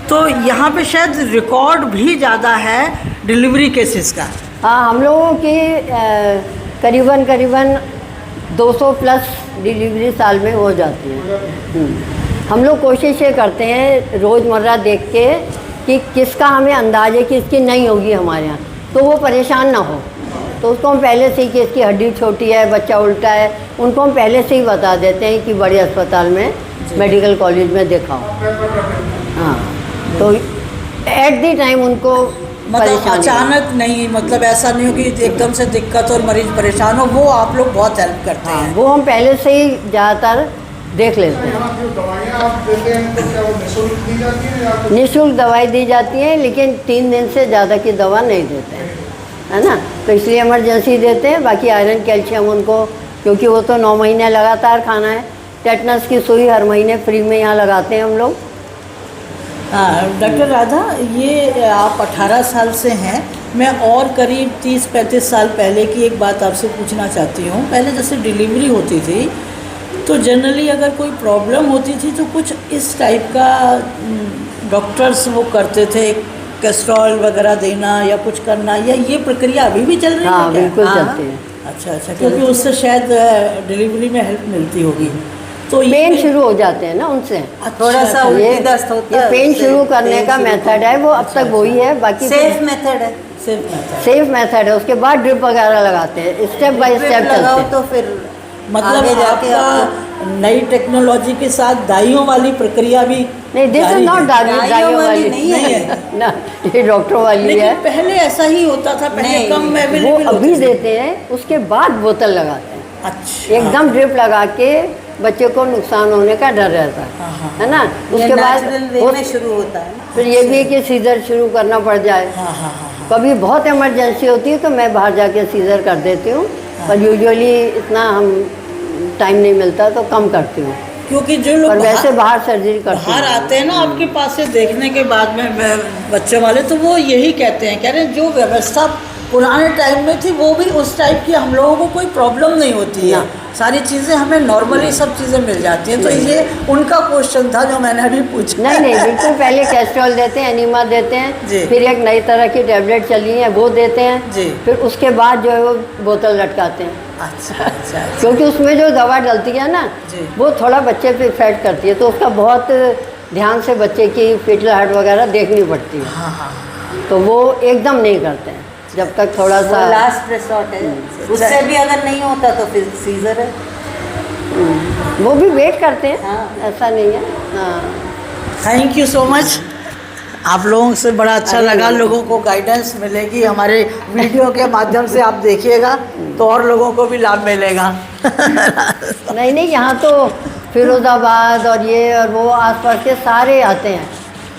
तो यहाँ पे शायद रिकॉर्ड भी ज़्यादा है डिलीवरी केसेस का। हाँ, हम लोगों की करीबन 200 प्लस डिलीवरी साल में हो जाती है। हम लोग कोशिश ये करते हैं रोज़मर्रा देख के कि किसका हमें अंदाज़ है कि इसकी नहीं होगी हमारे यहाँ, तो वो परेशान ना हो। तो उसको हम पहले से ही कि इसकी हड्डी छोटी है, बच्चा उल्टा है, उनको हम पहले से ही बता देते हैं कि बड़े अस्पताल में, मेडिकल कॉलेज में दिखाओ। हाँ, तो एट दी टाइम उनको मतलब परेशानी अचानक नहीं, मतलब ऐसा नहीं हो कि एकदम से दिक्कत और मरीज परेशान हो, वो आप लोग बहुत हेल्प करते हाँ, हैं। वो हम पहले से ही ज़्यादातर देख लेते हैं। जो दवाइयाँ आप देते हैं तो क्या वो निःशुल्क दी जाती है या कुछ? निःशुल्क दवाई दी जाती है, लेकिन 3 दिन से ज़्यादा की दवा नहीं देते हैं, है ना। तो इसलिए इमरजेंसी देते हैं। बाकी आयरन कैल्शियम उनको, क्योंकि वो तो 9 महीने लगातार खाना है। टेटनस की सुई हर महीने फ्री में यहाँ लगाते हैं हम लोग। हाँ डॉक्टर राधा, ये आप 18 साल से हैं। मैं और करीब 30-35 साल पहले की एक बात आपसे पूछना चाहती हूँ। पहले जैसे डिलीवरी होती थी तो जनरली अगर कोई प्रॉब्लम होती थी तो कुछ इस टाइप का डॉक्टर्स वो करते थे, कैस्ट्रॉल वगैरह देना या कुछ करना, या ये प्रक्रिया अभी भी चल रही है हाँ, क्या? बिल्कुल हाँ, चलती है। अच्छा, क्योंकि उससे शायद डिलीवरी में हेल्प मिलती होगी। तो पेन शुरू हो जाते हैं ना उनसे, थोड़ा सा ये उल्टी दस्त होता है, पेन उससे शुरू करने पेन का शुरू मेथड है, वो अब तक वही है। बाकी सेफ मेथड है। सेफ मेथड है। उसके बाद ड्रिप वगैरह लगाते हैं, स्टेप बाय स्टेप चलते लगाओ हैं। तो फिर मतलब आगे जाके आपका नई टेक्नोलॉजी के साथ दाइयों वाली प्रक्रिया भी नहीं, दिस इज नॉट दाइयों दाइयों वाली वाली नहीं है। ना, ये डॉक्टर वाली लेकिन है। पहले ऐसा ही होता था, पहले नहीं, कम वो अवेलेबल अभी होती थी। देते हैं, उसके बाद बोतल लगाते हैं। अच्छा, एकदम ड्रिप लगा के बच्चे को नुकसान होने का डर रहता है ना। उसके बाद नेचुरल वे में शुरू होता है ना। फिर ये भी कि सीजर शुरू करना पड़ जाए। हाँ। कभी बहुत इमरजेंसी होती है तो मैं बाहर जाके सीजर कर देती हूँ, पर यूजुअली इतना हम टाइम नहीं मिलता तो कम करती हूँ। क्योंकि जो लोग और वैसे बाहर सर्जरी करती बाहर हूँ। आते हैं ना आपके पास से देखने के बाद में बच्चों वाले, तो वो यही कहते हैं, कह रहे हैं जो व्यवस्था पुराने टाइम में थी वो भी उस टाइप की, हम लोगों को कोई प्रॉब्लम नहीं होती है, सारी चीज़ें हमें नॉर्मली सब चीज़ें मिल जाती हैं। तो ये उनका क्वेश्चन था जो मैंने अभी पूछा। नहीं, बिल्कुल। पहले कैस्ट्रॉल देते हैं, एनीमा देते जी। हैं, फिर एक नई तरह की टैबलेट चली है वो देते हैं जी। फिर उसके बाद जो है वो बोतल लटकाते हैं। अच्छा। क्योंकि उसमें जो दवा डलती है ना, जी। वो थोड़ा बच्चे पे इफेक्ट करती है, तो उसका बहुत ध्यान से बच्चे की फीटल हार्ट वगैरह देखनी पड़ती है। हाँ। तो वो एकदम नहीं करते हैं जब तक थोड़ा वो सा। लास्ट रिसोर्ट है, उससे भी अगर नहीं होता तो फिर सीजर है। वो भी वेट करते हैं, हाँ। ऐसा नहीं है। हाँ, थैंक यू सो मच। आप लोगों से बड़ा अच्छा लगा, लोगों को गाइडेंस मिलेगी हमारे वीडियो के माध्यम से, आप देखिएगा तो और लोगों को भी लाभ मिलेगा। नहीं, यहाँ तो फिरोज़ाबाद और ये और वो आसपास के सारे आते हैं,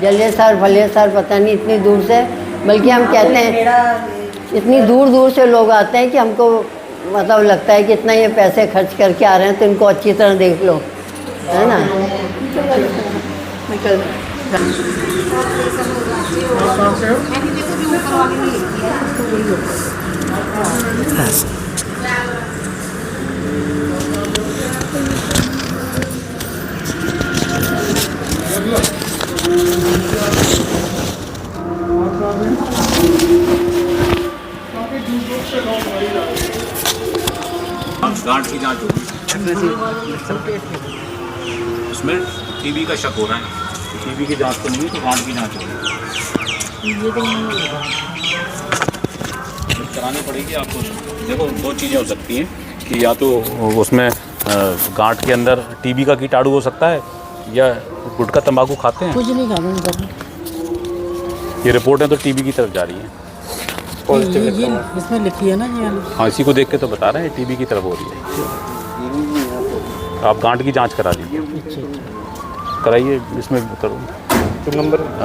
जलेसर भलेसर, पता नहीं इतनी दूर से, बल्कि हम कहते हैं इतनी दूर दूर से लोग आते हैं कि हमको मतलब लगता है कि इतना ये पैसे खर्च करके आ रहे हैं तो इनको अच्छी तरह देख लो, है ना। गांठ की जांच होगी, उसमें टीबी का शक हो रहा है। टीबी की जांच तो नहीं, तो गांठ की जांच होगी, करानी पड़ेगी आपको। देखो, 2 चीज़ें हो सकती हैं कि या तो उसमें गांठ के अंदर टीबी का कीटाणु हो सकता है, या गुटखा तंबाकू खाते हैं। कुछ नहीं खाना, ये रिपोर्टें तो टीबी की तरफ जा रही हैं। ये इसमें लिखी है ना ये। हाँ, इसी को देख के तो बता रहे हैं टीबी की तरफ हो रही है। आप गांठ की जांच करा लीजिए, कराइए, इसमें करो।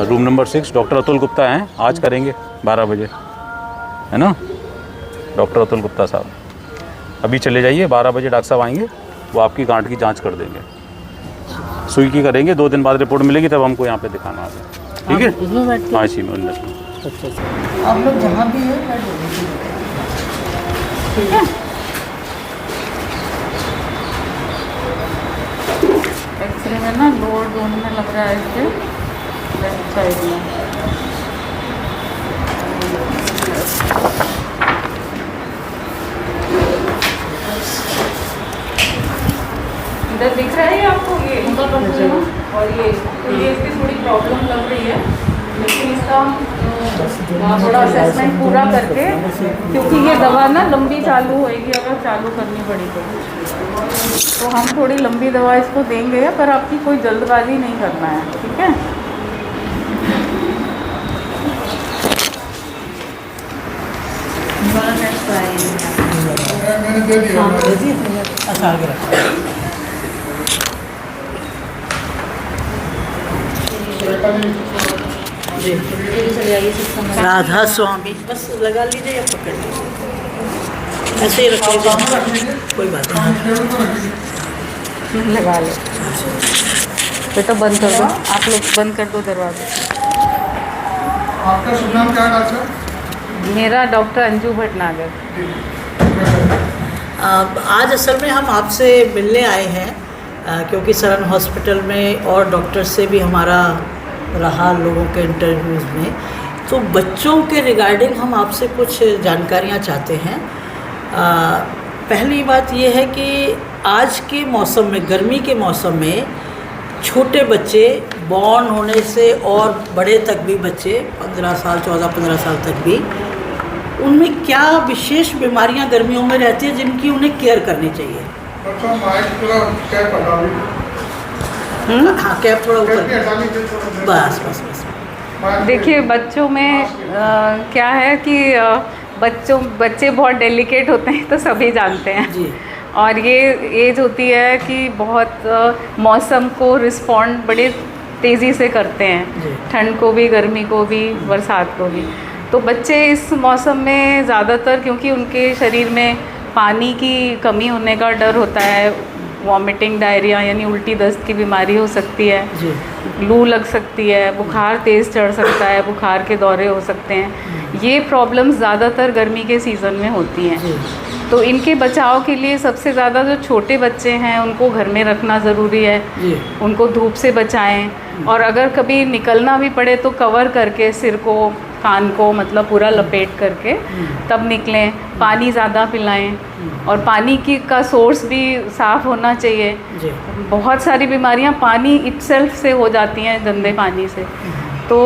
Room number 6 doctor Atul Gupta हैं, आज करेंगे 12 बजे, है ना। डॉक्टर अतुल गुप्ता साहब अभी चले जाइए, 12 बजे डॉक्टर साहब आएंगे, वो आपकी गांठ की जांच कर देंगे, सुई की करेंगे, 2 दिन बाद रिपोर्ट मिलेगी, तब हमको यहाँ पे दिखाना है, ठीक है। हाँ इसी में अंदर। आप लोग जहाँ भी है बैठ जाइए, ठीक है। एक्सरे में ना लोअर जोन में लग रहा है, इसके लेफ्ट साइड में। इधर दिख रहा है आपको, ये और ये इसकी थोड़ी प्रॉब्लम लग रही है, लेकिन इसका थोड़ा असेसमेंट पूरा करके, क्योंकि ये दवा ना लंबी चालू होएगी, अगर चालू करनी पड़ी तो हम थोड़ी लंबी दवा इसको देंगे, पर आपकी कोई जल्दबाजी नहीं करना है, ठीक है। मैंने दे दिया। अच्छा आगे रखो। जी राधा स्वामी, बस लगा लीजिए या पकड़ लीजिए, ऐसे ही रखिएगा, कोई बात नहीं। लगा ले बेटा, बंद कर दो, आप लोग बंद कर दो दरवाजा। आपका शुभ नाम क्या है डॉक्टर साहब? मेरा डॉक्टर अंजू भटनागर। आज असल में हम आपसे मिलने आए हैं, क्योंकि सरन हॉस्पिटल में और डॉक्टर से भी हमारा रहा लोगों के इंटरव्यूज़ में, तो बच्चों के रिगार्डिंग हम आपसे कुछ जानकारियां चाहते हैं। पहली बात ये है कि आज के मौसम में, गर्मी के मौसम में, छोटे बच्चे बॉर्न होने से और बड़े तक भी बच्चे 15 साल 14-15 साल तक भी, उनमें क्या विशेष बीमारियां गर्मियों में रहती हैं जिनकी उन्हें केयर करनी चाहिए? अच्छा, माइक थोड़ा कैप हटा लीजिए। हाँ, कैप थोड़ा ऊपर, बस बस बस। देखिए बच्चों में क्या है कि बच्चे बहुत डेलिकेट होते हैं, तो सभी जानते हैं जी। और ये एज होती है कि बहुत मौसम को रिस्पॉन्ड बड़े तेज़ी से करते हैं, ठंड को भी, गर्मी को भी, बरसात को भी। तो बच्चे इस मौसम में ज़्यादातर, क्योंकि उनके शरीर में पानी की कमी होने का डर होता है, वॉमिटिंग, डायरिया यानी उल्टी दस्त की बीमारी हो सकती है, लू लग सकती है, बुखार तेज़ चढ़ सकता है, बुखार के दौरे हो सकते हैं। ये प्रॉब्लम्स ज़्यादातर गर्मी के सीज़न में होती हैं। तो इनके बचाव के लिए सबसे ज़्यादा जो छोटे बच्चे हैं उनको घर में रखना ज़रूरी है, उनको धूप से बचाएं, और अगर कभी निकलना भी पड़े तो कवर करके सिर को, कान को मतलब पूरा लपेट करके तब निकलें। पानी ज़्यादा पिलाएं, और पानी का सोर्स भी साफ़ होना चाहिए। बहुत सारी बीमारियां पानी इटसेल्फ से हो जाती हैं, गंदे पानी से। तो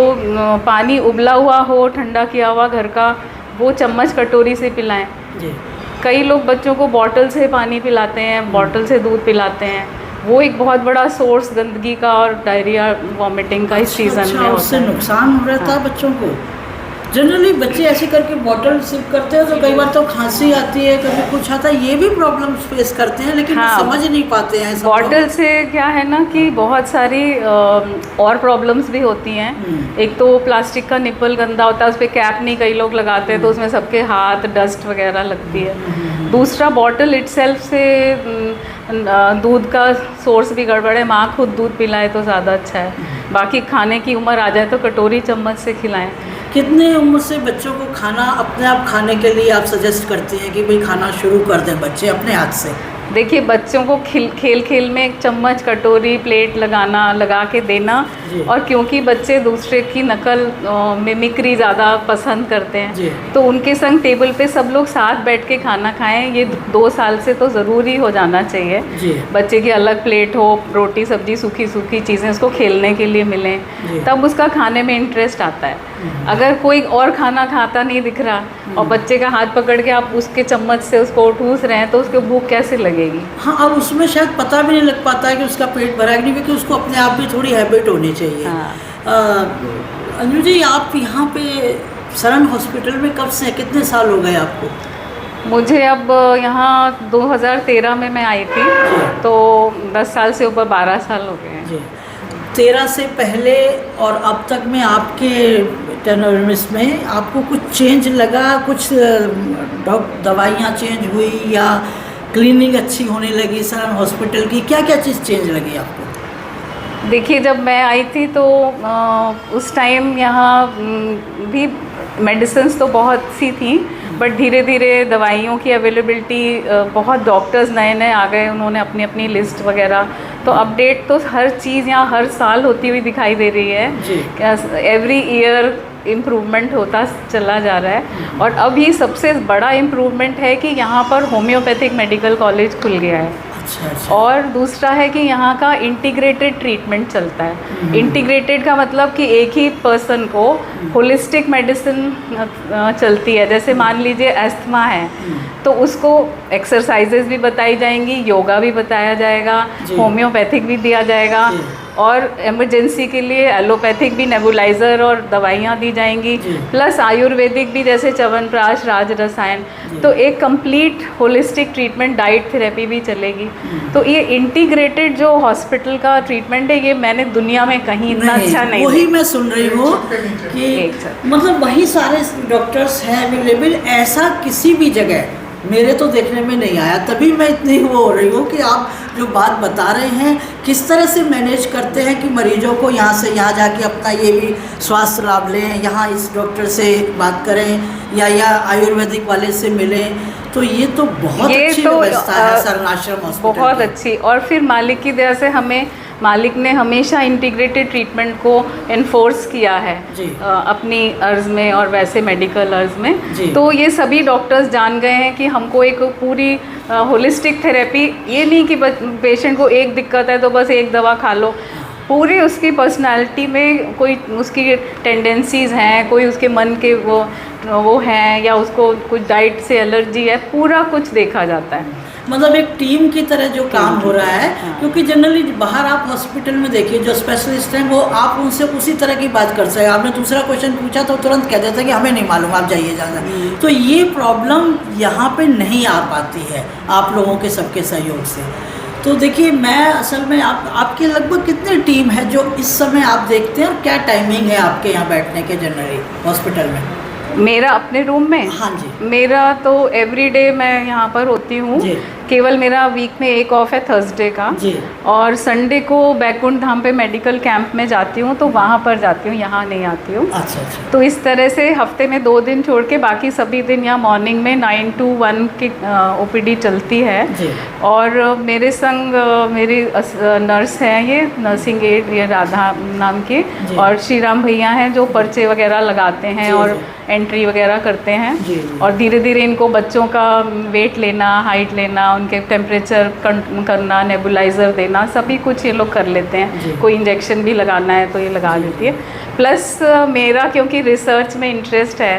पानी उबला हुआ हो, ठंडा किया हुआ घर का, वो चम्मच कटोरी से पिलाएं। कई लोग बच्चों को बॉटल से पानी पिलाते हैं, बॉटल से दूध पिलाते हैं, वो एक बहुत बड़ा सोर्स गंदगी का और डायरिया, वॉमिटिंग का इस सीज़न में होता है। उससे नुकसान हो रहता है बच्चों को। जनरली बच्चे ऐसे करके बॉटल सिप करते हैं तो कई बार तो खांसी आती है, कभी कुछ आता है, ये भी प्रॉब्लम फेस करते हैं, लेकिन वो समझ नहीं पाते हैं। बॉटल से क्या है ना कि बहुत सारी और प्रॉब्लम्स भी होती हैं। एक तो दूसरा का निपल गंदा होता है, उस पर कैप नहीं कई लोग लगाते हैं, तो उसमें सबके हाथ, डस्ट वगैरह लगती है। दूसरा, बॉटल इटसेल्फ से दूध का सोर्स भी गड़बड़ है। माँ खुद दूध पिलाए तो ज़्यादा अच्छा है। बाकी खाने की उम्र आ जाए तो कटोरी चम्मच से खिलाएं। कितने उम्र से बच्चों को खाना अपने आप खाने के लिए आप सजेस्ट करती हैं कि भाई खाना शुरू कर दें बच्चे अपने हाथ से? देखिए बच्चों को खेल खेल में एक चम्मच, कटोरी, प्लेट लगा के देना, और क्योंकि बच्चे दूसरे की नकल, मिमिक्री ज़्यादा पसंद करते हैं, तो उनके संग टेबल पे सब लोग साथ बैठ के खाना खाएं। ये 2 साल से तो ज़रूरी हो जाना चाहिए। बच्चे की अलग प्लेट हो, रोटी सब्जी, सूखी सूखी चीज़ें उसको खेलने के लिए मिलें, तब उसका खाने में इंटरेस्ट आता है। अगर कोई और खाना खाता नहीं दिख रहा और बच्चे का हाथ पकड़ के आप उसके चम्मच से उसको ठूस रहे हैं, तो उसको भूख कैसे लगेगी? हाँ, और उसमें शायद पता भी नहीं लग पाता है कि उसका पेट भरा है कि नहीं, क्योंकि उसको अपने आप भी थोड़ी हैबिट होनी चाहिए। अंजू जी, आप यहाँ पे सरन हॉस्पिटल में कब से, कितने साल हो गए आपको? मुझे अब यहाँ 2013 में मैं आई थी, तो 10 साल से ऊपर 12 साल हो गए हैं। जी 13 से पहले और अब तक में आपके टेनोरमिस में आपको कुछ चेंज लगा, कुछ दवाइयाँ चेंज हुई या क्लीनिंग अच्छी होने लगी सरन हॉस्पिटल की, क्या क्या चीज़ चेंज लगी आपको? देखिए, जब मैं आई थी तो उस टाइम यहाँ भी मेडिसिन्स तो बहुत सी थी, बट धीरे धीरे दवाइयों की अवेलेबिलिटी, बहुत डॉक्टर्स नए नए आ गए, उन्होंने अपनी अपनी लिस्ट वगैरह, तो अपडेट तो हर चीज़ यहाँ हर साल होती हुई दिखाई दे रही है। एवरी ईयर इम्प्रूवमेंट होता चला जा रहा है। और अभी सबसे बड़ा इम्प्रूवमेंट है कि यहाँ पर होम्योपैथिक मेडिकल कॉलेज खुल गया है। और दूसरा है कि यहाँ का इंटीग्रेटेड ट्रीटमेंट चलता है। इंटीग्रेटेड का मतलब कि एक ही पर्सन को होलिस्टिक मेडिसिन चलती है। जैसे मान लीजिए अस्थमा है तो उसको एक्सरसाइजेज भी बताई जाएंगी, योगा भी बताया जाएगा, होम्योपैथिक भी दिया जाएगा, और इमरजेंसी के लिए एलोपैथिक भी नेबुलाइज़र और दवाइयाँ दी जाएंगी, प्लस आयुर्वेदिक भी जैसे च्यवनप्राश, राज रसायन। तो एक complete holistic treatment, diet therapy भी चलेगी। तो ये इंटीग्रेटेड जो हॉस्पिटल का ट्रीटमेंट है, ये मैंने दुनिया में कहीं इतना अच्छा नहीं, वही मैं सुन रही हूँ कि मतलब वही सारे डॉक्टर्स हैं अवेलेबल, ऐसा किसी भी जगह मेरे तो देखने में नहीं आया। तभी मैं इतनी वो हो रही हूँ कि आप जो बात बता रहे हैं किस तरह से मैनेज करते हैं कि मरीजों को यहाँ से यहाँ जाके अपना ये भी स्वास्थ्य लाभ लें, यहाँ इस डॉक्टर से बात करें या आयुर्वेदिक वाले से मिलें। तो ये तो बहुत अच्छी व्यवस्था है सरन आश्रम हॉस्पिटल, बहुत अच्छी। और फिर मालिक की दया से मालिक ने हमेशा इंटीग्रेटेड ट्रीटमेंट को इन्फोर्स किया है अपनी अर्ज में और वैसे मेडिकल अर्ज में। तो ये सभी डॉक्टर्स जान गए हैं कि हमको एक पूरी होलिस्टिक थेरेपी, ये नहीं कि पेशेंट को एक दिक्कत है तो बस एक दवा खा लो, पूरी उसकी पर्सनालिटी में कोई उसकी टेंडेंसीज़ हैं, कोई उसके मन के वो हैं, या उसको कुछ डाइट से एलर्जी है, पूरा कुछ देखा जाता है। मतलब एक टीम की तरह जो काम हो रहा है। क्योंकि जनरली बाहर आप हॉस्पिटल में देखिए जो स्पेशलिस्ट हैं वो आप उनसे उसी तरह की बात कर सकते हैं। आपने दूसरा क्वेश्चन पूछा तो तुरंत कह देते हैं कि हमें नहीं मालूम, आप जाइए ज़्यादा। तो ये प्रॉब्लम यहाँ पे नहीं आ पाती है आप लोगों के सबके सहयोग से। तो देखिए, मैं असल में आपके लगभग कितनी टीम है जो इस समय आप देखते हैं, और क्या टाइमिंग है आपके यहाँ बैठने के जनरली हॉस्पिटल में? मेरा अपने रूम में? हाँ जी। मेरा तो एवरीडे मैं यहाँ पर होती हूँ, केवल मेरा वीक में एक ऑफ है थर्सडे का, और संडे को बैकुंठ धाम पे मेडिकल कैंप में जाती हूँ, तो वहाँ पर जाती हूँ, यहाँ नहीं आती हूँ। अच्छा। तो इस तरह से हफ्ते में 2 दिन छोड़ के बाकी सभी दिन यहाँ मॉर्निंग में 9 to 1 की OPD चलती है। और मेरे संग मेरी नर्स हैं, ये नर्सिंग एड, ये राधा नाम के, और श्री राम भैया हैं जो पर्चे वगैरह लगाते हैं और एंट्री वगैरह करते हैं। और धीरे धीरे इनको बच्चों का वेट लेना, हाइट लेना, उनके टेम्परेचर करना, नेबुलाइज़र देना, सभी कुछ ये लोग कर लेते हैं। कोई इंजेक्शन भी लगाना है तो ये लगा देती है। प्लस मेरा क्योंकि रिसर्च में इंटरेस्ट है,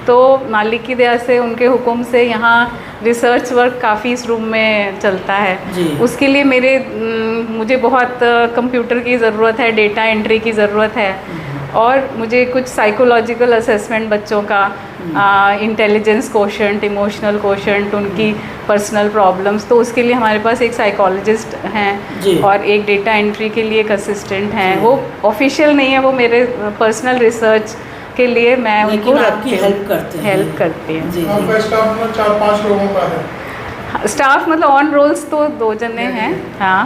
तो मालिक की दया से, उनके हुक्म से यहाँ रिसर्च वर्क काफ़ी इस रूम में चलता है। उसके लिए मुझे बहुत कंप्यूटर की ज़रूरत है, डेटा एंट्री की ज़रूरत है, और मुझे कुछ साइकोलॉजिकल असेसमेंट बच्चों का, इंटेलिजेंस कोशेंट, इमोशनल कोशेंट, उनकी पर्सनल प्रॉब्लम्स, तो उसके लिए हमारे पास एक साइकोलॉजिस्ट हैं और एक डेटा एंट्री के लिए एक असिस्टेंट हैं। वो ऑफिशियल नहीं है, वो मेरे पर्सनल रिसर्च के लिए मैं उनको हेल्प करती हैं। आपका स्टाफ में 4-5 लोगों का है? स्टाफ मतलब ऑन रोल्स तो 2 जने हैं, हाँ।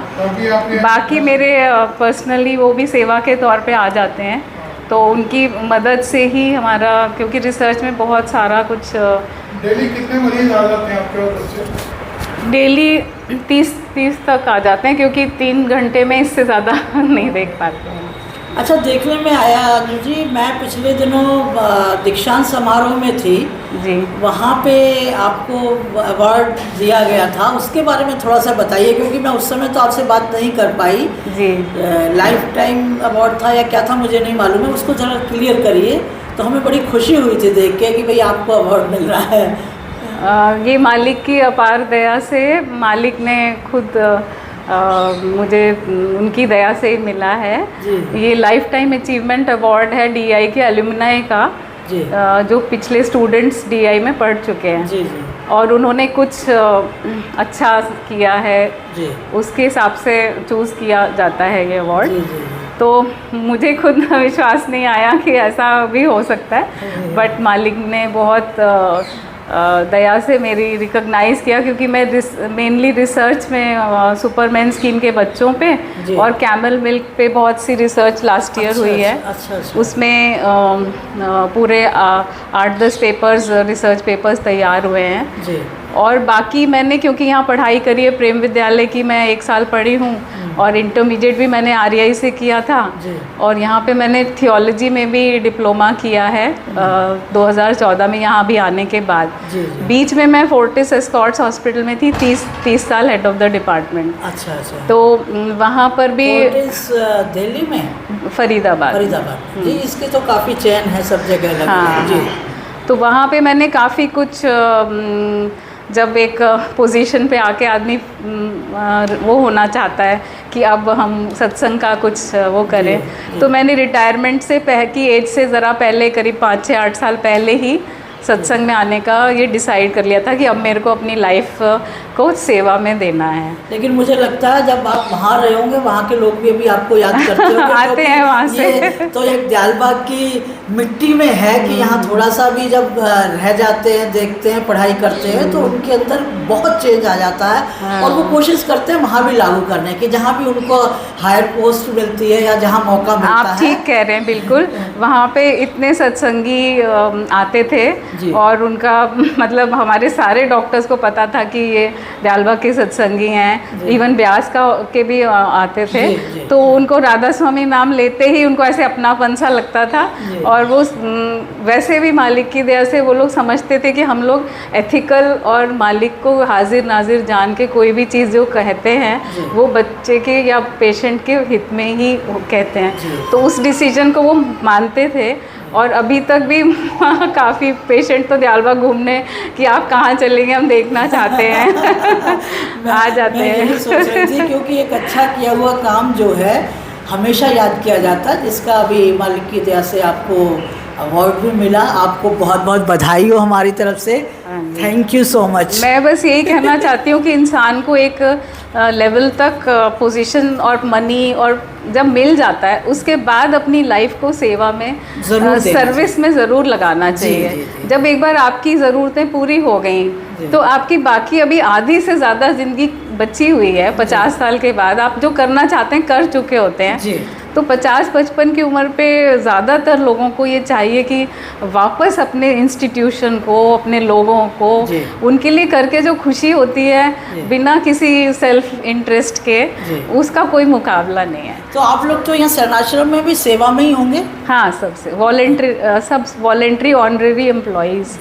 बाकी मेरे पर्सनली वो भी सेवा के तौर पे आ जाते हैं, तो उनकी मदद से ही हमारा, क्योंकि रिसर्च में बहुत सारा कुछ। डेली कितने मरीज आ जाते हैं आपके ऑफिस से? डेली 30 तक आ जाते हैं, क्योंकि 3 घंटे में इससे ज़्यादा नहीं देख पाते हैं। अच्छा, देखने में आया अनु जी, मैं पिछले दिनों दीक्षांत समारोह में थी जी, वहाँ पे आपको अवार्ड दिया गया था, उसके बारे में थोड़ा सा बताइए, क्योंकि मैं उस समय तो आपसे बात नहीं कर पाई जी। लाइफ टाइम अवार्ड था या क्या था मुझे नहीं मालूम है, उसको ज़रा क्लियर करिए। तो हमें बड़ी खुशी हुई थी देख के कि भाई आपको अवार्ड मिल रहा है। ये मालिक की अपार दया से, मालिक ने खुद मुझे उनकी दया से ही मिला है। ये लाइफ टाइम अचीवमेंट अवार्ड है DI के एलुमनाई का, जो पिछले स्टूडेंट्स DI में पढ़ चुके हैं। और उन्होंने कुछ अच्छा किया है जी उसके हिसाब से चूज़ किया जाता है ये अवार्ड। जी जी तो मुझे खुद विश्वास नहीं आया कि ऐसा भी हो सकता है, बट मालिक ने बहुत दया से मेरी रिकॉग्नाइज़ किया, क्योंकि मैं मेनली रिसर्च में सुपरमैन स्कीम के बच्चों पे जी। और कैमल मिल्क पे बहुत सी रिसर्च लास्ट ईयर हुई है। अच्छा उसमें पूरे 8-10 पेपर्स रिसर्च पेपर्स तैयार हुए हैं। जी और बाकी मैंने, क्योंकि यहाँ पढ़ाई करी है प्रेम विद्यालय की, मैं 1 साल पढ़ी हूँ और इंटरमीडिएट भी मैंने REI से किया था जी। और यहाँ पे मैंने थियोलॉजी में भी डिप्लोमा किया है 2014 में यहाँ भी आने के बाद। जी जी बीच में मैं फोर्टिस एस्कॉर्ट्स हॉस्पिटल में थी 30 साल हेड ऑफ द डिपार्टमेंट। अच्छा तो वहाँ पर भी फोर्टिस दिल्ली में फरीदाबाद। फरीदाबाद जी, इसके तो काफ़ी चैन है सब जगह अलग हाँ, जी तो वहाँ पे मैंने काफ़ी कुछ जब एक पोजीशन पे आके आदमी वो होना चाहता है कि अब हम सत्संग का कुछ वो करें, तो मैंने रिटायरमेंट से की एज से ज़रा पहले, करीब 5-6-8 साल पहले ही सत्संग में आने का ये डिसाइड कर लिया था कि अब मेरे को अपनी लाइफ को सेवा में देना है। लेकिन मुझे लगता है जब आप वहाँ रहे होंगे, वहाँ के लोग भी अभी आपको याद करते होंगे आते हैं वहाँ से। ये तो एक दयालबाग की मिट्टी में है कि यहाँ थोड़ा सा भी जब रह जाते हैं, देखते हैं, पढ़ाई करते हैं, तो उनके अंदर बहुत चेंज आ जाता है। और वो कोशिश करते हैं वहाँ भी लागू करने की, जहाँ भी उनको हायर पोस्ट मिलती है या जहाँ मौका मिलता है। आप ठीक कह रहे हैं, बिल्कुल। वहाँ पे इतने सत्संगी आते थे और उनका मतलब हमारे सारे डॉक्टर्स को पता था कि ये दयालबाग के सत्संगी हैं। इवन ब्यास के भी आते थे। तो उनको राधा स्वामी नाम लेते ही उनको ऐसे अपनापन सा लगता था। और वो वैसे भी मालिक की दया से वो लोग समझते थे कि हम लोग एथिकल और मालिक को हाजिर नाजिर जान के कोई भी चीज़ जो कहते हैं वो बच्चे के या पेशेंट के हित में ही कहते हैं। तो उस डिसीजन को वो मानते थे। और अभी तक भी काफ़ी पेशेंट तो दयालबाग घूमने कि आप कहाँ चलेंगे, हम देखना चाहते हैं आ जाते मैं हैं। यही सोच रही थी, क्योंकि एक अच्छा किया हुआ काम जो है हमेशा याद किया जाता है, जिसका अभी मालिक की दया से आपको अवार्ड भी मिला। आपको बहुत बहुत बधाई हो हमारी तरफ से। Thank you so much. मैं बस यही कहना चाहती हूँ कि इंसान को एक लेवल तक पोजीशन और मनी और जब मिल जाता है उसके बाद अपनी लाइफ को सेवा में, सर्विस में ज़रूर लगाना चाहिए। जब एक बार आपकी ज़रूरतें पूरी हो गई तो आपकी बाकी अभी आधी से ज़्यादा ज़िंदगी बची हुई है। 50 साल के बाद आप जो करना चाहते हैं कर चुके होते हैं। तो 50-55 की उम्र पे ज़्यादातर लोगों को ये चाहिए कि वापस अपने इंस्टीट्यूशन को, अपने लोगों को, उनके लिए करके जो खुशी होती है बिना किसी सेल्फ इंटरेस्ट के, उसका कोई मुकाबला नहीं है। तो आप लोग तो यहाँ शरणाश्रम में भी सेवा में ही होंगे? हाँ, सबसे वॉलेंट्री, सब वॉलेंट्री ऑनरेरी एम्प्लॉइज़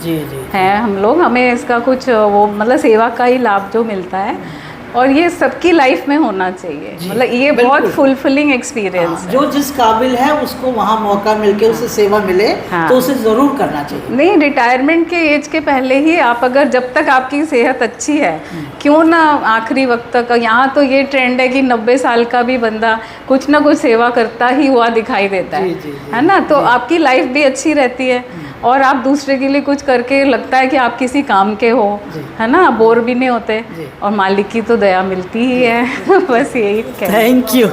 हैं हम लोग। हमें इसका कुछ वो मतलब सेवा का ही लाभ जो मिलता है और ये सबकी लाइफ में होना चाहिए। मतलब ये बहुत फुलफिलिंग एक्सपीरियंस है। जो जिस काबिल है उसको वहाँ मौका मिलके उसे सेवा मिले तो उसे ज़रूर करना चाहिए। नहीं, रिटायरमेंट के एज के पहले ही आप अगर जब तक आपकी सेहत अच्छी है, क्यों ना आखिरी वक्त तक। यहाँ तो ये ट्रेंड है कि 90 साल का भी बंदा कुछ ना कुछ सेवा करता ही हुआ दिखाई देता है ना। तो आपकी लाइफ भी अच्छी रहती है और आप दूसरे के लिए कुछ करके लगता है कि आप किसी काम के हो, है ना, बोर भी नहीं होते और मालिक की तो दया मिलती ही है। बस यही। Thank you.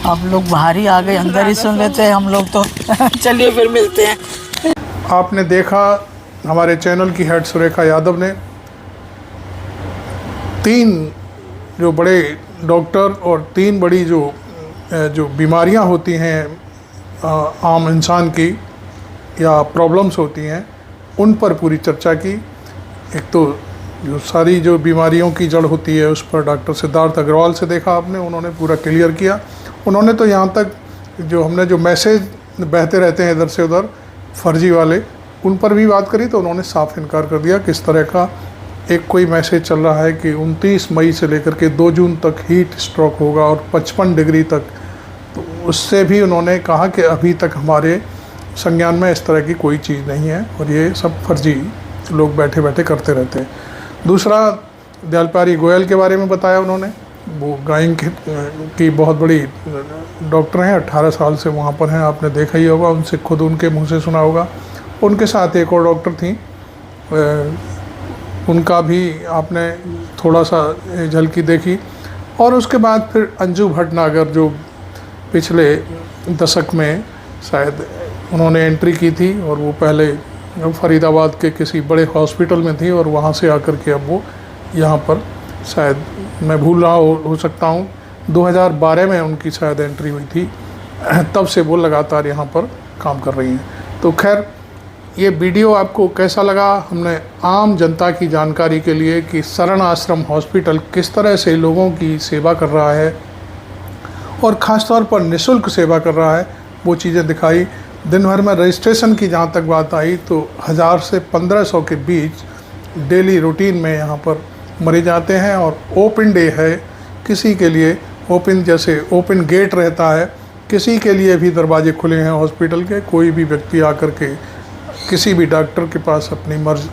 आप लोग बाहर ही आ गए, अंदर ही सुन लेते हैं हम लोग तो। चलिए फिर मिलते हैं। आपने देखा हमारे चैनल की हेड सुरेखा यादव ने 3 जो बड़े डॉक्टर और 3 बड़ी जो बीमारियां होती हैं आम इंसान की या प्रॉब्लम्स होती हैं, उन पर पूरी चर्चा की। एक तो जो सारी जो बीमारियों की जड़ होती है उस पर डॉक्टर सिद्धार्थ अग्रवाल से देखा आपने, उन्होंने पूरा क्लियर किया। उन्होंने तो यहाँ तक जो हमने जो मैसेज बहते रहते हैं इधर से उधर फर्जी वाले, उन पर भी बात करी तो उन्होंने साफ इनकार कर दिया। किस तरह का एक कोई मैसेज चल रहा है कि 29 मई से लेकर के 2 जून तक हीट स्ट्रोक होगा और 55 डिग्री तक, तो उससे भी उन्होंने कहा कि अभी तक हमारे संज्ञान में इस तरह की कोई चीज़ नहीं है और ये सब फर्जी लोग बैठे बैठे करते रहते हैं। दूसरा, दयालपारी गोयल के बारे में बताया उन्होंने, वो गायन की बहुत बड़ी डॉक्टर हैं, 18 साल से वहाँ पर हैं, आपने देखा ही होगा, उनसे खुद उनके मुंह से सुना होगा। उनके साथ एक और डॉक्टर थी, उनका भी आपने थोड़ा सा झलकी देखी। और उसके बाद फिर अंजू भटनागर, जो पिछले दशक में शायद उन्होंने एंट्री की थी और वो पहले फरीदाबाद के किसी बड़े हॉस्पिटल में थी और वहाँ से आकर के अब वो यहाँ पर, शायद मैं भूल रहा हो सकता हूँ, 2012 में उनकी शायद एंट्री हुई थी, तब से वो लगातार यहाँ पर काम कर रही हैं। तो खैर, ये वीडियो आपको कैसा लगा? हमने आम जनता की जानकारी के लिए कि शरण आश्रम हॉस्पिटल किस तरह से लोगों की सेवा कर रहा है और ख़ास तौर पर निःशुल्क सेवा कर रहा है, वो चीज़ें दिखाई। दिन भर में रजिस्ट्रेशन की जहाँ तक बात आई तो 1000 से 1500 के बीच डेली रूटीन में यहाँ पर मरीज आते हैं। और ओपन डे है, किसी के लिए ओपन, जैसे ओपन गेट रहता है, किसी के लिए भी दरवाजे खुले हैं हॉस्पिटल के। कोई भी व्यक्ति आकर के किसी भी डॉक्टर के पास अपनी मर्ज़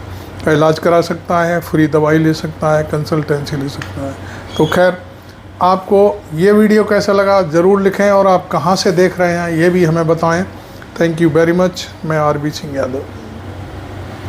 का इलाज करा सकता है, फ्री दवाई ले सकता है, कंसल्टेंसी ले सकता है। तो खैर, आपको ये वीडियो कैसा लगा ज़रूर लिखें, और आप कहाँ से देख रहे हैं ये भी हमें बताएं। Thank you very much. मैं आरबी सिंह यादव।